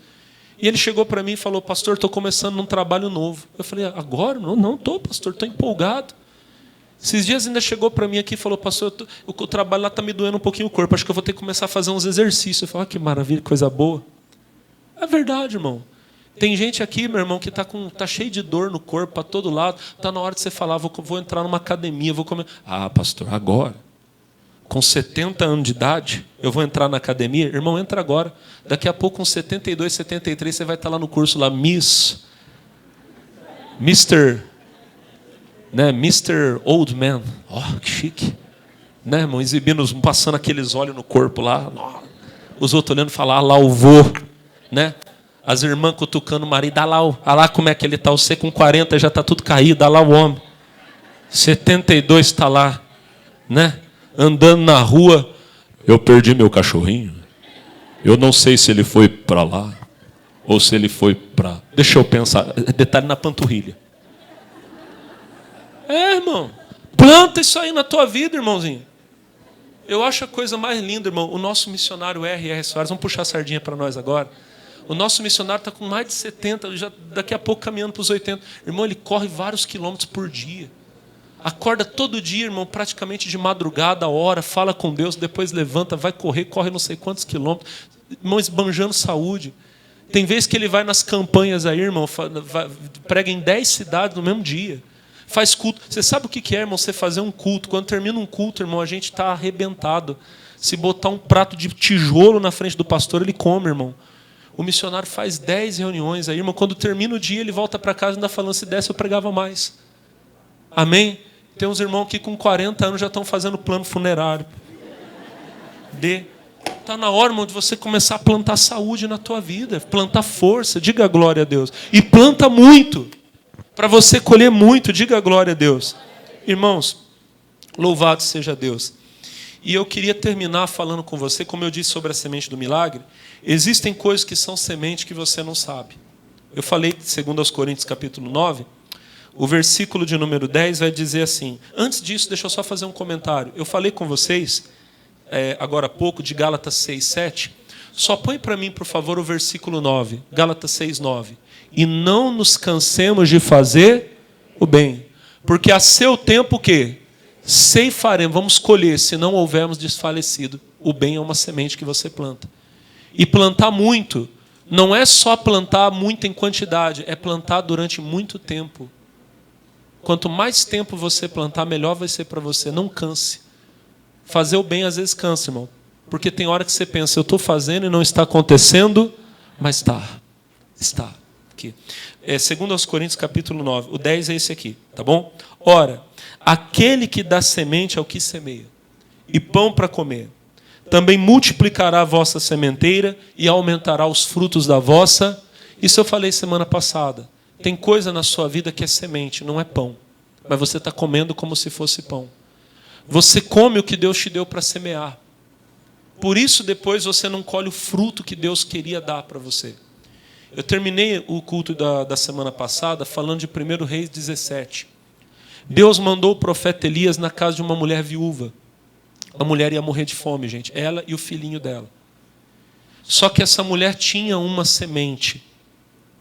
E ele chegou para mim e falou, pastor, estou começando num trabalho novo. Eu falei, agora? Não estou, pastor, estou empolgado. Esses dias ainda chegou para mim aqui e falou, pastor, o trabalho lá está me doendo um pouquinho o corpo, acho que eu vou ter que começar a fazer uns exercícios. Eu falei, que maravilha, coisa boa. É verdade, irmão. Tem gente aqui, meu irmão, que tá cheio de dor no corpo, para todo lado. Está na hora de você falar, vou entrar numa academia, vou comer. Ah, pastor, agora? Com 70 anos de idade, eu vou entrar na academia? Irmão, entra agora. Daqui a pouco, com 72, 73, você vai estar lá no curso, lá, Mr. Old Man. Oh, que chique. Né, irmão? Exibindo, passando aqueles óleos no corpo lá. Os outros olhando e falar, lá o vô. Né? As irmãs cutucando o marido, olha lá como é que ele está. Você com 40 já está tudo caído, olha lá o homem. 72 está lá, né? Andando na rua. Eu perdi meu cachorrinho. Eu não sei se ele foi para lá ou se ele foi para... Deixa eu pensar. Detalhe na panturrilha. Irmão. Planta isso aí na tua vida, irmãozinho. Eu acho a coisa mais linda, irmão. O nosso missionário R.R. Soares, vamos puxar a sardinha para nós agora. O nosso missionário está com mais de 70, já daqui a pouco caminhando para os 80. Irmão, ele corre vários quilômetros por dia. Acorda todo dia, irmão, praticamente de madrugada, ora, fala com Deus, depois levanta, vai correr, corre não sei quantos quilômetros. Irmão, esbanjando saúde. Tem vezes que ele vai nas campanhas aí, irmão, prega em 10 cidades no mesmo dia. Faz culto. Você sabe o que é, irmão, você fazer um culto? Quando termina um culto, irmão, a gente está arrebentado. Se botar um prato de tijolo na frente do pastor, ele come, irmão. O missionário faz 10 reuniões aí, irmão. Quando termina o dia, ele volta para casa e ainda falando, se desse eu pregava mais. Amém? Tem uns irmãos que com 40 anos já estão fazendo plano funerário. Está na hora, irmão, de você começar a plantar saúde na tua vida. Plantar força, diga glória a Deus. E planta muito. Para você colher muito, diga glória a Deus. Irmãos, louvado seja Deus. E eu queria terminar falando com você, como eu disse sobre a semente do milagre, existem coisas que são semente que você não sabe. Eu falei, segundo aos Coríntios, capítulo 9, o versículo de número 10 vai dizer assim. Antes disso, deixa eu só fazer um comentário. Eu falei com vocês, agora há pouco, de Gálatas 6, 7. Só põe para mim, por favor, o versículo 9. Gálatas 6, 9. E não nos cansemos de fazer o bem. Porque a seu tempo o quê? Ceifaremos, vamos colher, se não houvermos desfalecido. O bem é uma semente que você planta. E plantar muito, não é só plantar muito em quantidade, é plantar durante muito tempo. Quanto mais tempo você plantar, melhor vai ser para você. Não canse. Fazer o bem às vezes cansa, irmão. Porque tem hora que você pensa, eu estou fazendo e não está acontecendo, mas está. Aqui. 2 Coríntios capítulo 9, o 10 é esse aqui, tá bom? Ora, aquele que dá semente ao que semeia, e pão para comer, também multiplicará a vossa sementeira e aumentará os frutos da vossa. Isso eu falei semana passada. Tem coisa na sua vida que é semente, não é pão. Mas você está comendo como se fosse pão. Você come o que Deus te deu para semear. Por isso depois você não colhe o fruto que Deus queria dar para você. Eu terminei o culto da semana passada falando de 1 Reis 17. Deus mandou o profeta Elias na casa de uma mulher viúva. A mulher ia morrer de fome, gente. Ela e o filhinho dela. Só que essa mulher tinha uma semente.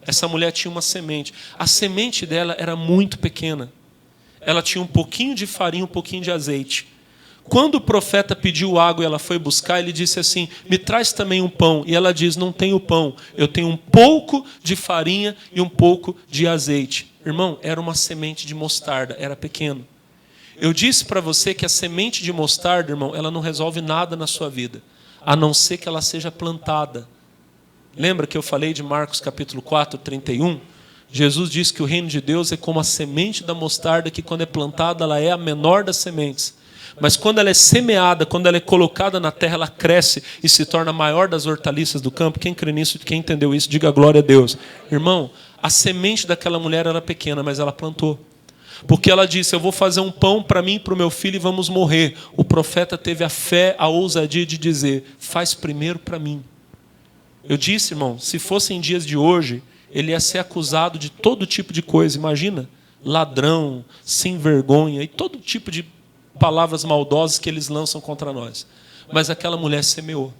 Essa mulher tinha uma semente. A semente dela era muito pequena. Ela tinha um pouquinho de farinha, um pouquinho de azeite. Quando o profeta pediu água e ela foi buscar, ele disse assim, me traz também um pão. E ela diz, não tenho pão, eu tenho um pouco de farinha e um pouco de azeite. Irmão, era uma semente de mostarda, era pequeno. Eu disse para você que a semente de mostarda, irmão, ela não resolve nada na sua vida, a não ser que ela seja plantada. Lembra que eu falei de Marcos capítulo 4, 31? Jesus disse que o reino de Deus é como a semente da mostarda, que quando é plantada ela é a menor das sementes. Mas quando ela é semeada, quando ela é colocada na terra, ela cresce e se torna a maior das hortaliças do campo. Quem crê nisso, quem entendeu isso, diga glória a Deus. Irmão, a semente daquela mulher era pequena, mas ela plantou. Porque ela disse, eu vou fazer um pão para mim e para o meu filho e vamos morrer. O profeta teve a fé, a ousadia de dizer, faz primeiro para mim. Eu disse, irmão, se fosse em dias de hoje, ele ia ser acusado de todo tipo de coisa. Imagina, ladrão, sem vergonha e todo tipo de palavras maldosas que eles lançam contra nós. Mas aquela mulher semeou.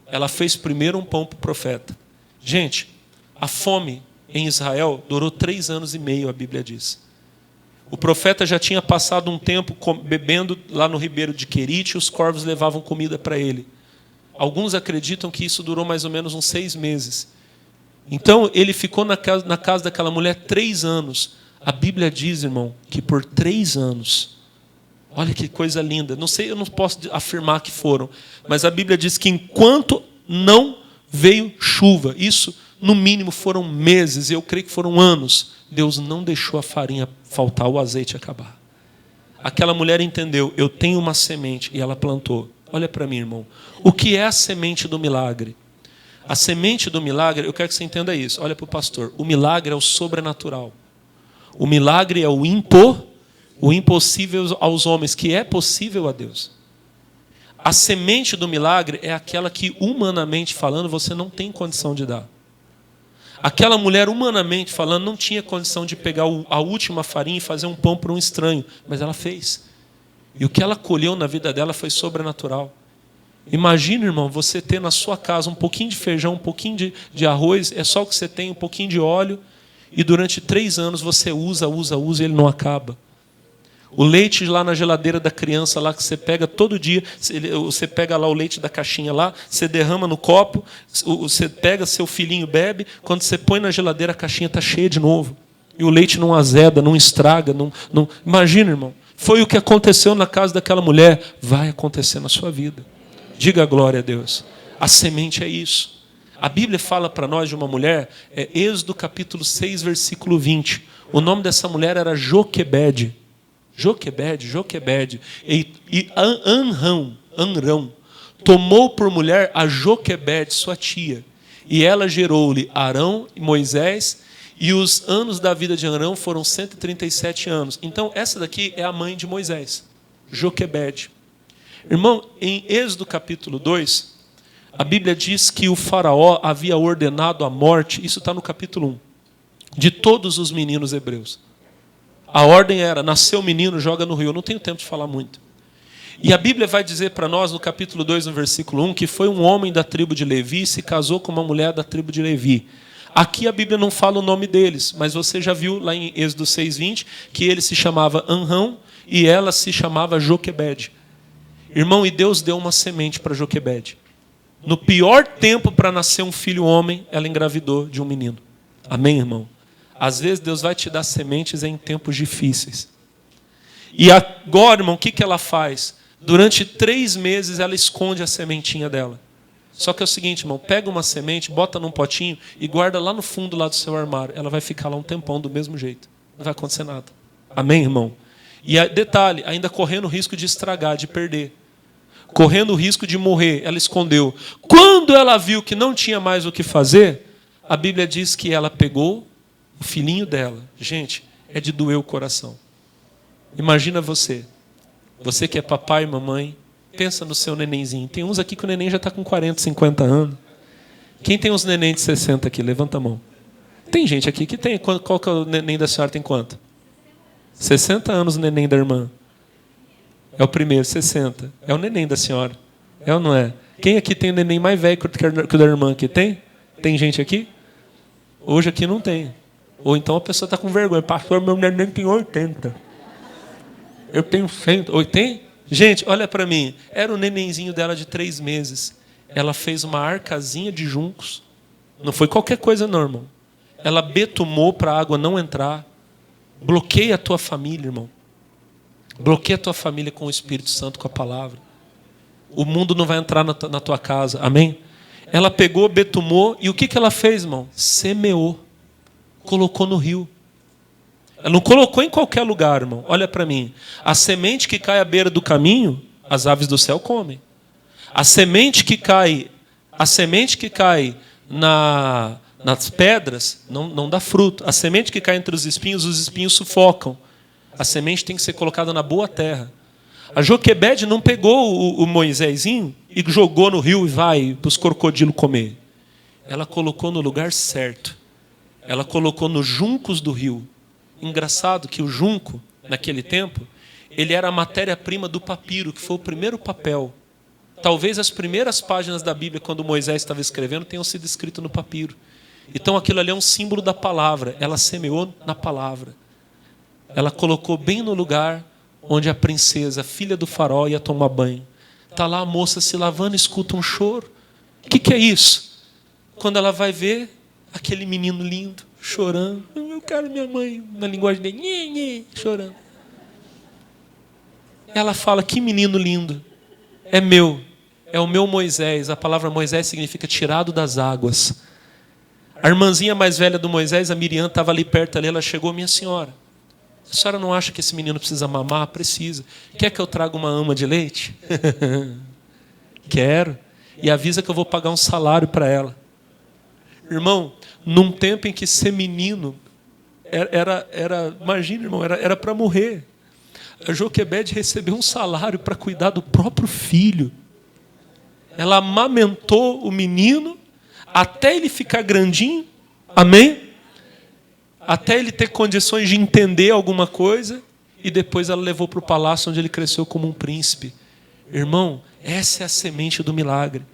Ela fez primeiro um pão para o profeta. Gente, a fome em Israel durou 3 anos e meio, a Bíblia diz. O profeta já tinha passado um tempo bebendo lá no ribeiro de Querite e os corvos levavam comida para ele. Alguns acreditam que isso durou mais ou menos uns 6 meses. Então, ele ficou na casa daquela mulher 3 anos. A Bíblia diz, irmão, que por 3 anos, olha que coisa linda, não sei, eu não posso afirmar que foram, mas a Bíblia diz que enquanto não veio chuva, isso no mínimo foram meses, eu creio que foram anos, Deus não deixou a farinha faltar, o azeite acabar. Aquela mulher entendeu, eu tenho uma semente, e ela plantou. Olha para mim, irmão. O que é a semente do milagre? A semente do milagre, eu quero que você entenda isso. Olha para o pastor. O milagre é o sobrenatural. O milagre é o impossível aos homens, que é possível a Deus. A semente do milagre é aquela que, humanamente falando, você não tem condição de dar. Aquela mulher, humanamente falando, não tinha condição de pegar a última farinha e fazer um pão para um estranho, mas ela fez. E o que ela colheu na vida dela foi sobrenatural. Imagina, irmão, você ter na sua casa um pouquinho de feijão, um pouquinho de arroz, é só o que você tem, um pouquinho de óleo, e durante 3 anos você usa e ele não acaba. O leite lá na geladeira da criança, lá que você pega todo dia, você pega lá o leite da caixinha lá, você derrama no copo, você pega, seu filhinho bebe, quando você põe na geladeira a caixinha está cheia de novo. E o leite não azeda, não estraga. Não... Imagina, irmão, foi o que aconteceu na casa daquela mulher, vai acontecer na sua vida. Diga glória a Deus. A semente é isso. A Bíblia fala para nós de uma mulher, Êxodo capítulo 6, versículo 20. O nome dessa mulher era Joquebede. Joquebede. E Anrão tomou por mulher a Joquebede, sua tia. E ela gerou-lhe Arão e Moisés, e os anos da vida de Arão foram 137 anos. Então, essa daqui é a mãe de Moisés, Joquebede. Irmão, em Êxodo capítulo 2, a Bíblia diz que o faraó havia ordenado a morte, isso está no capítulo 1, de todos os meninos hebreus. A ordem era, nasceu o menino, joga no rio. Eu não tenho tempo de falar muito. E a Bíblia vai dizer para nós, no capítulo 2, no versículo 1, que foi um homem da tribo de Levi e se casou com uma mulher da tribo de Levi. Aqui a Bíblia não fala o nome deles, mas você já viu lá em Êxodo 6:20 que ele se chamava Anrão e ela se chamava Joquebede. Irmão, e Deus deu uma semente para Joquebede. No pior tempo para nascer um filho homem, ela engravidou de um menino. Amém, irmão? Às vezes Deus vai te dar sementes em tempos difíceis. E agora, irmão, o que ela faz? Durante 3 meses ela esconde a sementinha dela. Só que é o seguinte, irmão, pega uma semente, bota num potinho e guarda lá no fundo lá do seu armário. Ela vai ficar lá um tempão do mesmo jeito. Não vai acontecer nada. Amém, irmão? E detalhe, ainda correndo o risco de estragar, de perder. Correndo o risco de morrer, ela escondeu. Quando ela viu que não tinha mais o que fazer, a Bíblia diz que ela pegou o filhinho dela. Gente, é de doer o coração. Imagina você que é papai e mamãe, pensa no seu nenenzinho. Tem uns aqui que o neném já está com 40, 50 anos. Quem tem uns neném de 60 aqui? Levanta a mão. Tem gente aqui que tem. Qual que é o neném da senhora? Tem quanto? 60 anos o neném da irmã. É o primeiro, 60. É o neném da senhora. É ou não é? Quem aqui tem o neném mais velho que o da irmã aqui? Tem? Tem gente aqui? Hoje aqui não tem. Ou então a pessoa está com vergonha. Pastor, meu neném tem 80. Eu tenho 100. Oi, tem? Gente, olha para mim. Era o nenenzinho dela de 3 meses. Ela fez uma arcazinha de juncos. Não foi qualquer coisa não, irmão. Ela betumou para a água não entrar. Bloqueia a tua família, irmão. Bloqueia a tua família com o Espírito Santo, com a palavra. O mundo não vai entrar na tua casa. Amém? Ela pegou, betumou, e o que ela fez, irmão? Semeou. Colocou no rio. Ela não colocou em qualquer lugar, irmão. Olha para mim. A semente que cai à beira do caminho, as aves do céu comem. A semente que cai nas pedras não dá fruto. A semente que cai entre os espinhos sufocam. A semente tem que ser colocada na boa terra. A Joquebede não pegou o Moisésinho e jogou no rio e vai para os crocodilos comer. Ela colocou no lugar certo. Ela colocou nos juncos do rio. Engraçado que o junco, naquele tempo, ele era a matéria-prima do papiro, que foi o primeiro papel. Talvez as primeiras páginas da Bíblia, quando Moisés estava escrevendo, tenham sido escritas no papiro. Então aquilo ali é um símbolo da palavra. Ela semeou na palavra. Ela colocou bem no lugar onde a princesa, filha do faraó, ia tomar banho. Está lá a moça se lavando, escuta um choro. O que é isso? Quando ela vai ver aquele menino lindo, chorando. Eu quero minha mãe, na linguagem dele, chorando. Ela fala, que menino lindo. É meu. É o meu Moisés. A palavra Moisés significa tirado das águas. A irmãzinha mais velha do Moisés, a Miriam, estava ali perto ali. Ela chegou, minha senhora, a senhora não acha que esse menino precisa mamar? Precisa. Quer que eu traga uma ama de leite? Quero. E avisa que eu vou pagar um salário para ela. Irmão, num tempo em que ser menino imagina, irmão, era para morrer. A Joquebede recebeu um salário para cuidar do próprio filho. Ela amamentou o menino até ele ficar grandinho. Amém? Até ele ter condições de entender alguma coisa. E depois ela levou para o palácio onde ele cresceu como um príncipe. Irmão, essa é a semente do milagre.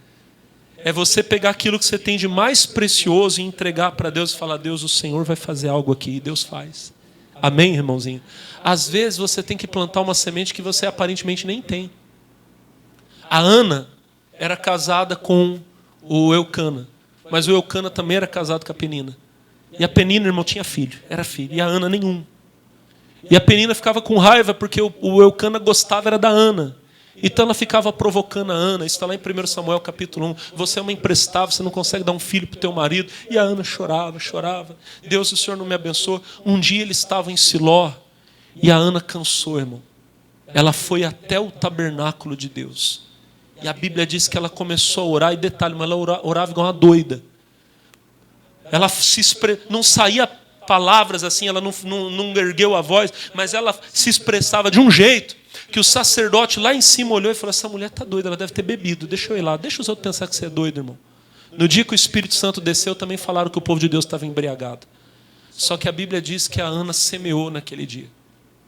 É você pegar aquilo que você tem de mais precioso e entregar para Deus e falar, Deus, o Senhor vai fazer algo aqui. E Deus faz. Amém, irmãozinho? Às vezes você tem que plantar uma semente que você aparentemente nem tem. A Ana era casada com o Eucana. Mas o Eucana também era casado com a Penina. E a Penina, irmão, tinha filho. Era filho. E a Ana nenhum. E a Penina ficava com raiva porque o Eucana gostava era da Ana. Então ela ficava provocando a Ana. Isso está lá em 1 Samuel capítulo 1. Você é uma imprestável, você não consegue dar um filho para o teu marido. E a Ana chorava, chorava. Deus, o Senhor não me abençoou. Um dia eles estavam em Siló. E a Ana cansou, irmão. Ela foi até o tabernáculo de Deus. E a Bíblia diz que ela começou a orar. E detalhe, mas ela orava igual uma doida. Ela não saía palavras assim, ela não ergueu a voz. Mas ela se expressava de um jeito que o sacerdote lá em cima olhou e falou, essa mulher está doida, ela deve ter bebido. Deixa eu ir lá, deixa os outros pensar que você é doido, irmão. No dia que o Espírito Santo desceu, também falaram que o povo de Deus estava embriagado. Só que a Bíblia diz que a Ana semeou naquele dia.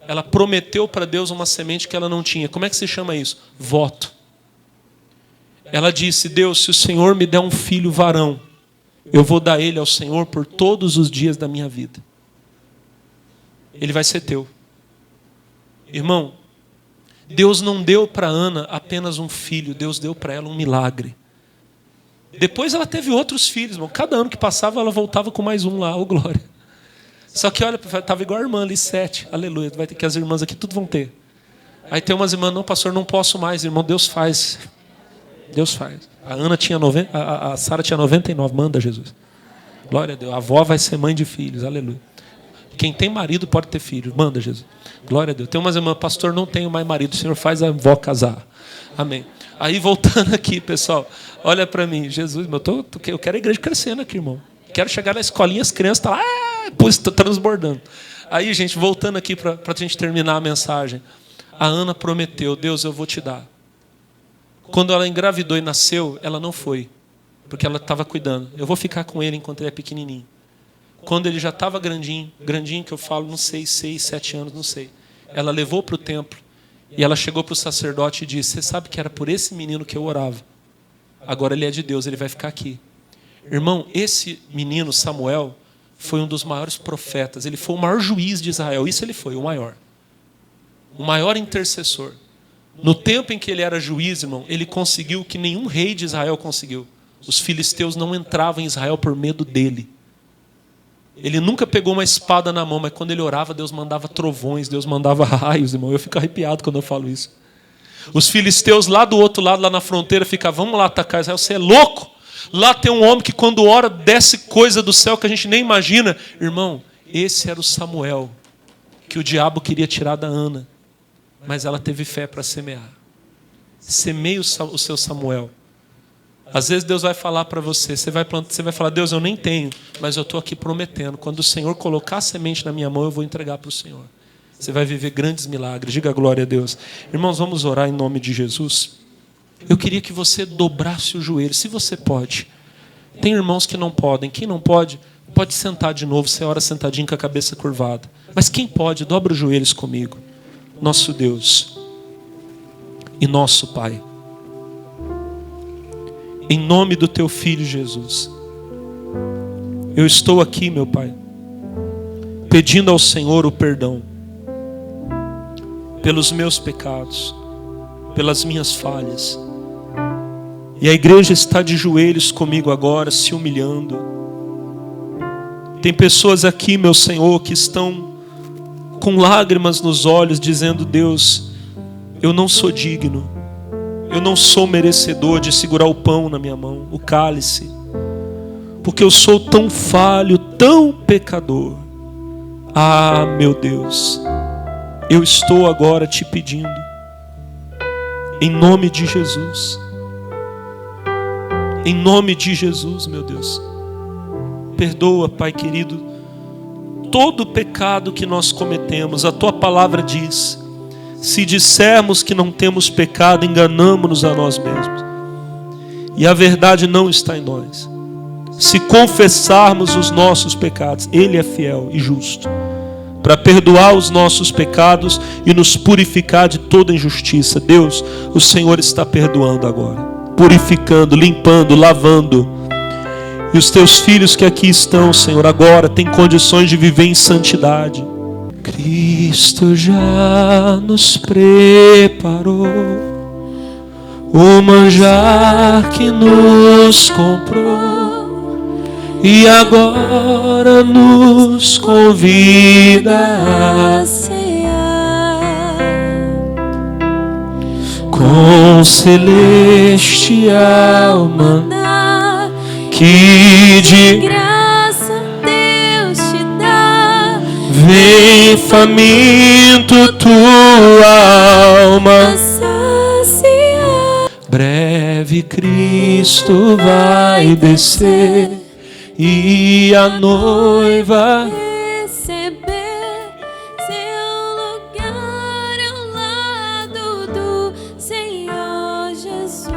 Ela prometeu para Deus uma semente que ela não tinha. Como é que se chama isso? Voto. Ela disse, Deus, se o Senhor me der um filho varão, eu vou dar ele ao Senhor por todos os dias da minha vida. Ele vai ser teu. Irmão, Deus não deu para Ana apenas um filho, Deus deu para ela um milagre. Depois ela teve outros filhos, irmão. Cada ano que passava ela voltava com mais um lá, ô glória. Só que olha, estava igual a irmã ali, 7, aleluia. Vai ter que as irmãs aqui tudo vão ter. Aí tem umas irmãs, não pastor, não posso mais, irmão, Deus faz. Deus faz. A Ana tinha 90, a Sara tinha 99, manda Jesus. Glória a Deus, a avó vai ser mãe de filhos, aleluia. Quem tem marido pode ter filho, manda Jesus. Glória a Deus. Tem umas irmãs, pastor, não tenho mais marido, o Senhor faz a avó casar. Amém. Aí voltando aqui, pessoal, olha para mim, Jesus, eu quero a igreja crescendo aqui, irmão. Quero chegar na escolinha, as crianças estão lá, transbordando. Aí, gente, voltando aqui para a gente terminar a mensagem. A Ana prometeu, Deus, eu vou te dar. Quando ela engravidou e nasceu, ela não foi, porque ela estava cuidando. Eu vou ficar com ele enquanto ele é pequenininho. Quando ele já estava grandinho que eu falo, não sei, 6, 7 anos, não sei. Ela levou para o templo e ela chegou para o sacerdote e disse, você sabe que era por esse menino que eu orava. Agora ele é de Deus, ele vai ficar aqui. Irmão, esse menino, Samuel, foi um dos maiores profetas. Ele foi o maior juiz de Israel. Isso ele foi, o maior. O maior intercessor. No tempo em que ele era juiz, irmão, ele conseguiu o que nenhum rei de Israel conseguiu. Os filisteus não entravam em Israel por medo dele. Ele nunca pegou uma espada na mão, mas quando ele orava, Deus mandava trovões, Deus mandava raios, irmão. Eu fico arrepiado quando eu falo isso. Os filisteus lá do outro lado, lá na fronteira, ficavam, vamos lá atacar Israel. Você é louco? Lá tem um homem que quando ora desce coisa do céu que a gente nem imagina. Irmão, esse era o Samuel que o diabo queria tirar da Ana, mas ela teve fé para semear. Semeie o seu Samuel. Às vezes Deus vai falar para você, você vai falar, Deus, eu nem tenho, mas eu estou aqui prometendo. Quando o Senhor colocar a semente na minha mão, eu vou entregar para o Senhor. Você vai viver grandes milagres. Diga glória a Deus. Irmãos, vamos orar em nome de Jesus. Eu queria que você dobrasse o joelho, se você pode. Tem irmãos que não podem. Quem não pode, pode sentar de novo. Você ora sentadinho com a cabeça curvada. Mas quem pode, dobra os joelhos comigo. Nosso Deus e nosso Pai, em nome do Teu Filho Jesus, eu estou aqui, meu Pai, pedindo ao Senhor o perdão pelos meus pecados, pelas minhas falhas. E a igreja está de joelhos comigo agora, se humilhando. Tem pessoas aqui, meu Senhor, que estão com lágrimas nos olhos, dizendo, Deus, eu não sou digno, eu não sou merecedor de segurar o pão na minha mão, o cálice, porque eu sou tão falho, tão pecador. Ah, meu Deus, eu estou agora te pedindo, em nome de Jesus, em nome de Jesus, meu Deus, perdoa, Pai querido, todo pecado que nós cometemos. A Tua palavra diz, se dissermos que não temos pecado, enganamo-nos a nós mesmos, e a verdade não está em nós. Se confessarmos os nossos pecados, Ele é fiel e justo para perdoar os nossos pecados e nos purificar de toda injustiça. Deus, o Senhor está perdoando agora, purificando, limpando, lavando. E os Teus filhos que aqui estão, Senhor, agora têm condições de viver em santidade. Cristo já nos preparou o manjar que nos comprou e agora nos convida a cear com celestial maná que de graça Deus te dá. Vem faminto tua alma saciar. Breve Cristo vai descer e a noiva receber seu lugar ao lado do Senhor Jesus.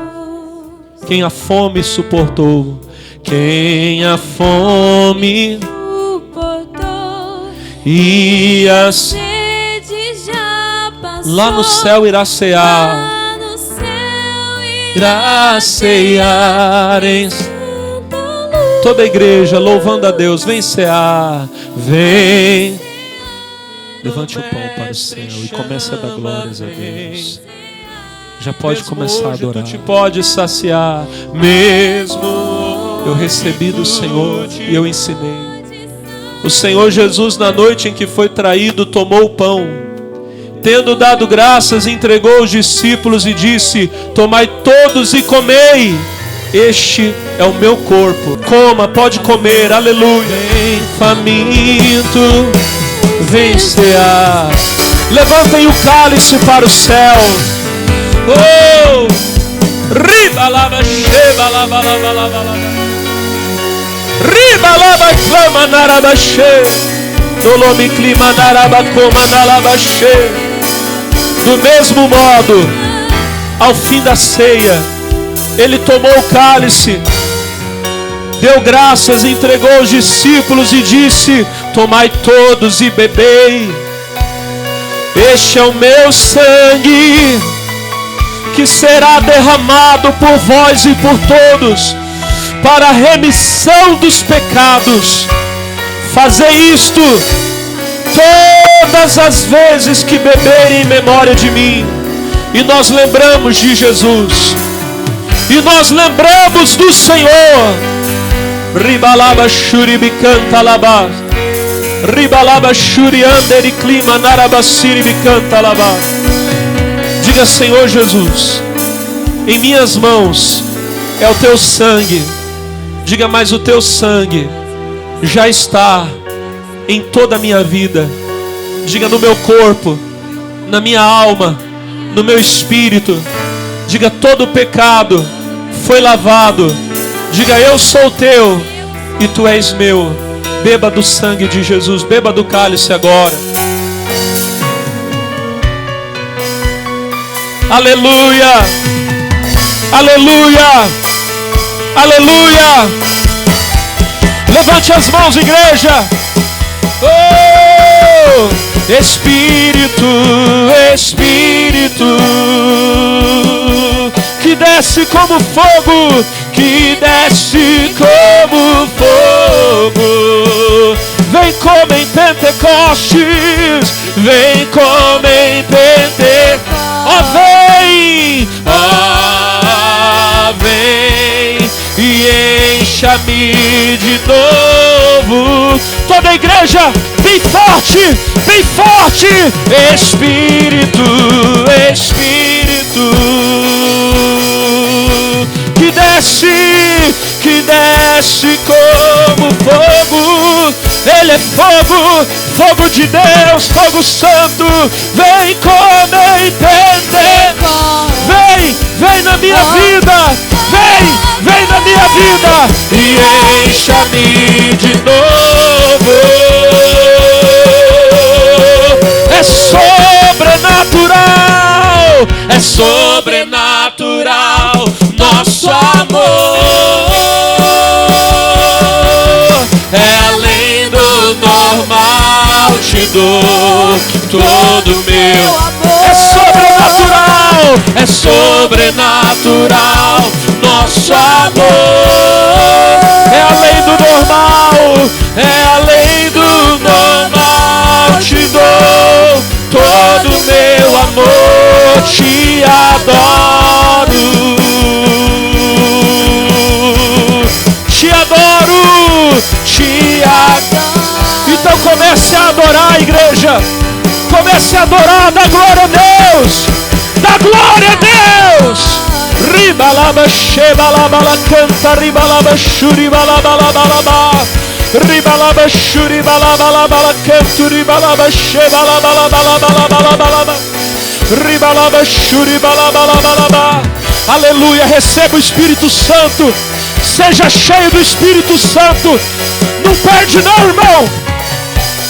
Quem a fome suportou, quem a fome suportou e a sede já passou, lá no céu irá cear, irá cear em toda a igreja louvando a Deus. Vem cear, vem. Levante o pão para o céu e comece a dar glórias a Deus. Já pode começar a adorar. Tu te pode saciar. Mesmo eu recebi do Senhor e eu ensinei. O Senhor Jesus, na noite em que foi traído, tomou o pão, tendo dado graças, entregou aos discípulos e disse, tomai todos e comei. Este é o meu corpo. Coma, pode comer, aleluia. Vem faminto, vem cear. Levantem o cálice para o céu. Oh! Riba lava, sheba lava, lava, lava, lava. Riba lava, clama, narabaxê. Nolome clima, narabacoma, narabaxê. Do mesmo modo, ao fim da ceia, Ele tomou o cálice, deu graças, entregou aos discípulos e disse, tomai todos e bebei. Este é o meu sangue, que será derramado por vós e por todos, para a remissão dos pecados. Fazei isto todas as vezes que beberem em memória de mim. E nós lembramos de Jesus. E nós lembramos do Senhor. Ribalaba shuribi canta labá. Ribalaba shuri andere clima narabasiribi canta labá. Diga, Senhor Jesus, em minhas mãos é o teu sangue, Diga, mas o teu sangue já está em toda a minha vida. Diga, no meu corpo, na minha alma, no meu espírito. Diga, todo o pecado foi lavado. Diga, eu sou teu e tu és meu. Beba do sangue de Jesus, beba do cálice agora. Aleluia, aleluia, aleluia. Levante as mãos, igreja. Oh, Espírito, Espírito, que desce como fogo, que desce como fogo. Vem como em Pentecostes, vem como em Pentecostes. Ó, vem, ó, vem e encha-me de novo. Toda a igreja, bem forte, bem forte. Espírito, Espírito, que desce como fogo. Ele é fogo, fogo de Deus, fogo santo. Vem como entender. Vem na minha vida. Vem na minha vida. E encha-me de novo. É sobrenatural. É sobrenatural nosso amor. É além do normal, te dou todo meu amor. É sobrenatural, é sobrenatural nosso amor. É além do normal, é além do normal, te dou todo meu amor, te adoro. Te adoro, te adoro. Então comece a adorar, igreja. Comece a adorar, dá glória a Deus. Dá glória a Deus. Ribalaba, shebalabala, canta, ribalaba, shuribalabalaba. Ribalaba, shuribalabalabala, canta, ribalaba, shebalabalabalabalabalaba. Ribalaba, shuribalabalaba. Aleluia, receba o Espírito Santo. Seja cheio do Espírito Santo. Não perde não, irmão.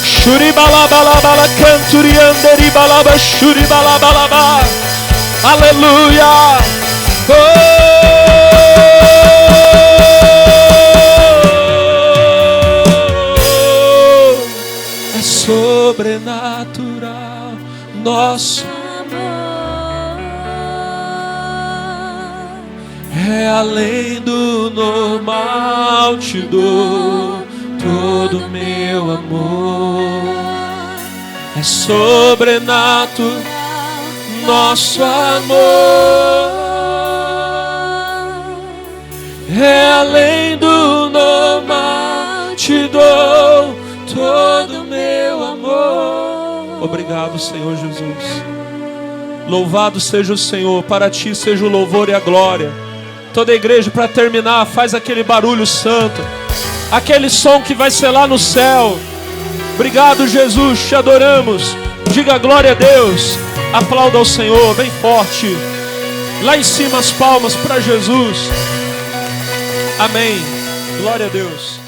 Shuribalabalabala, canturianderibalaba, shuribalabalaba. Aleluia. Oh. É sobrenatural nosso amor. É além do normal, te dou todo meu amor. É sobrenatural nosso amor. É além do normal, te dou todo meu amor. Obrigado, Senhor Jesus. Louvado seja o Senhor, para ti seja o louvor e a glória. Toda a igreja, para terminar, faz aquele barulho santo, aquele som que vai ser lá no céu. Obrigado, Jesus, te adoramos. Diga glória a Deus. Aplauda ao Senhor, bem forte. Lá em cima as palmas para Jesus. Amém. Glória a Deus.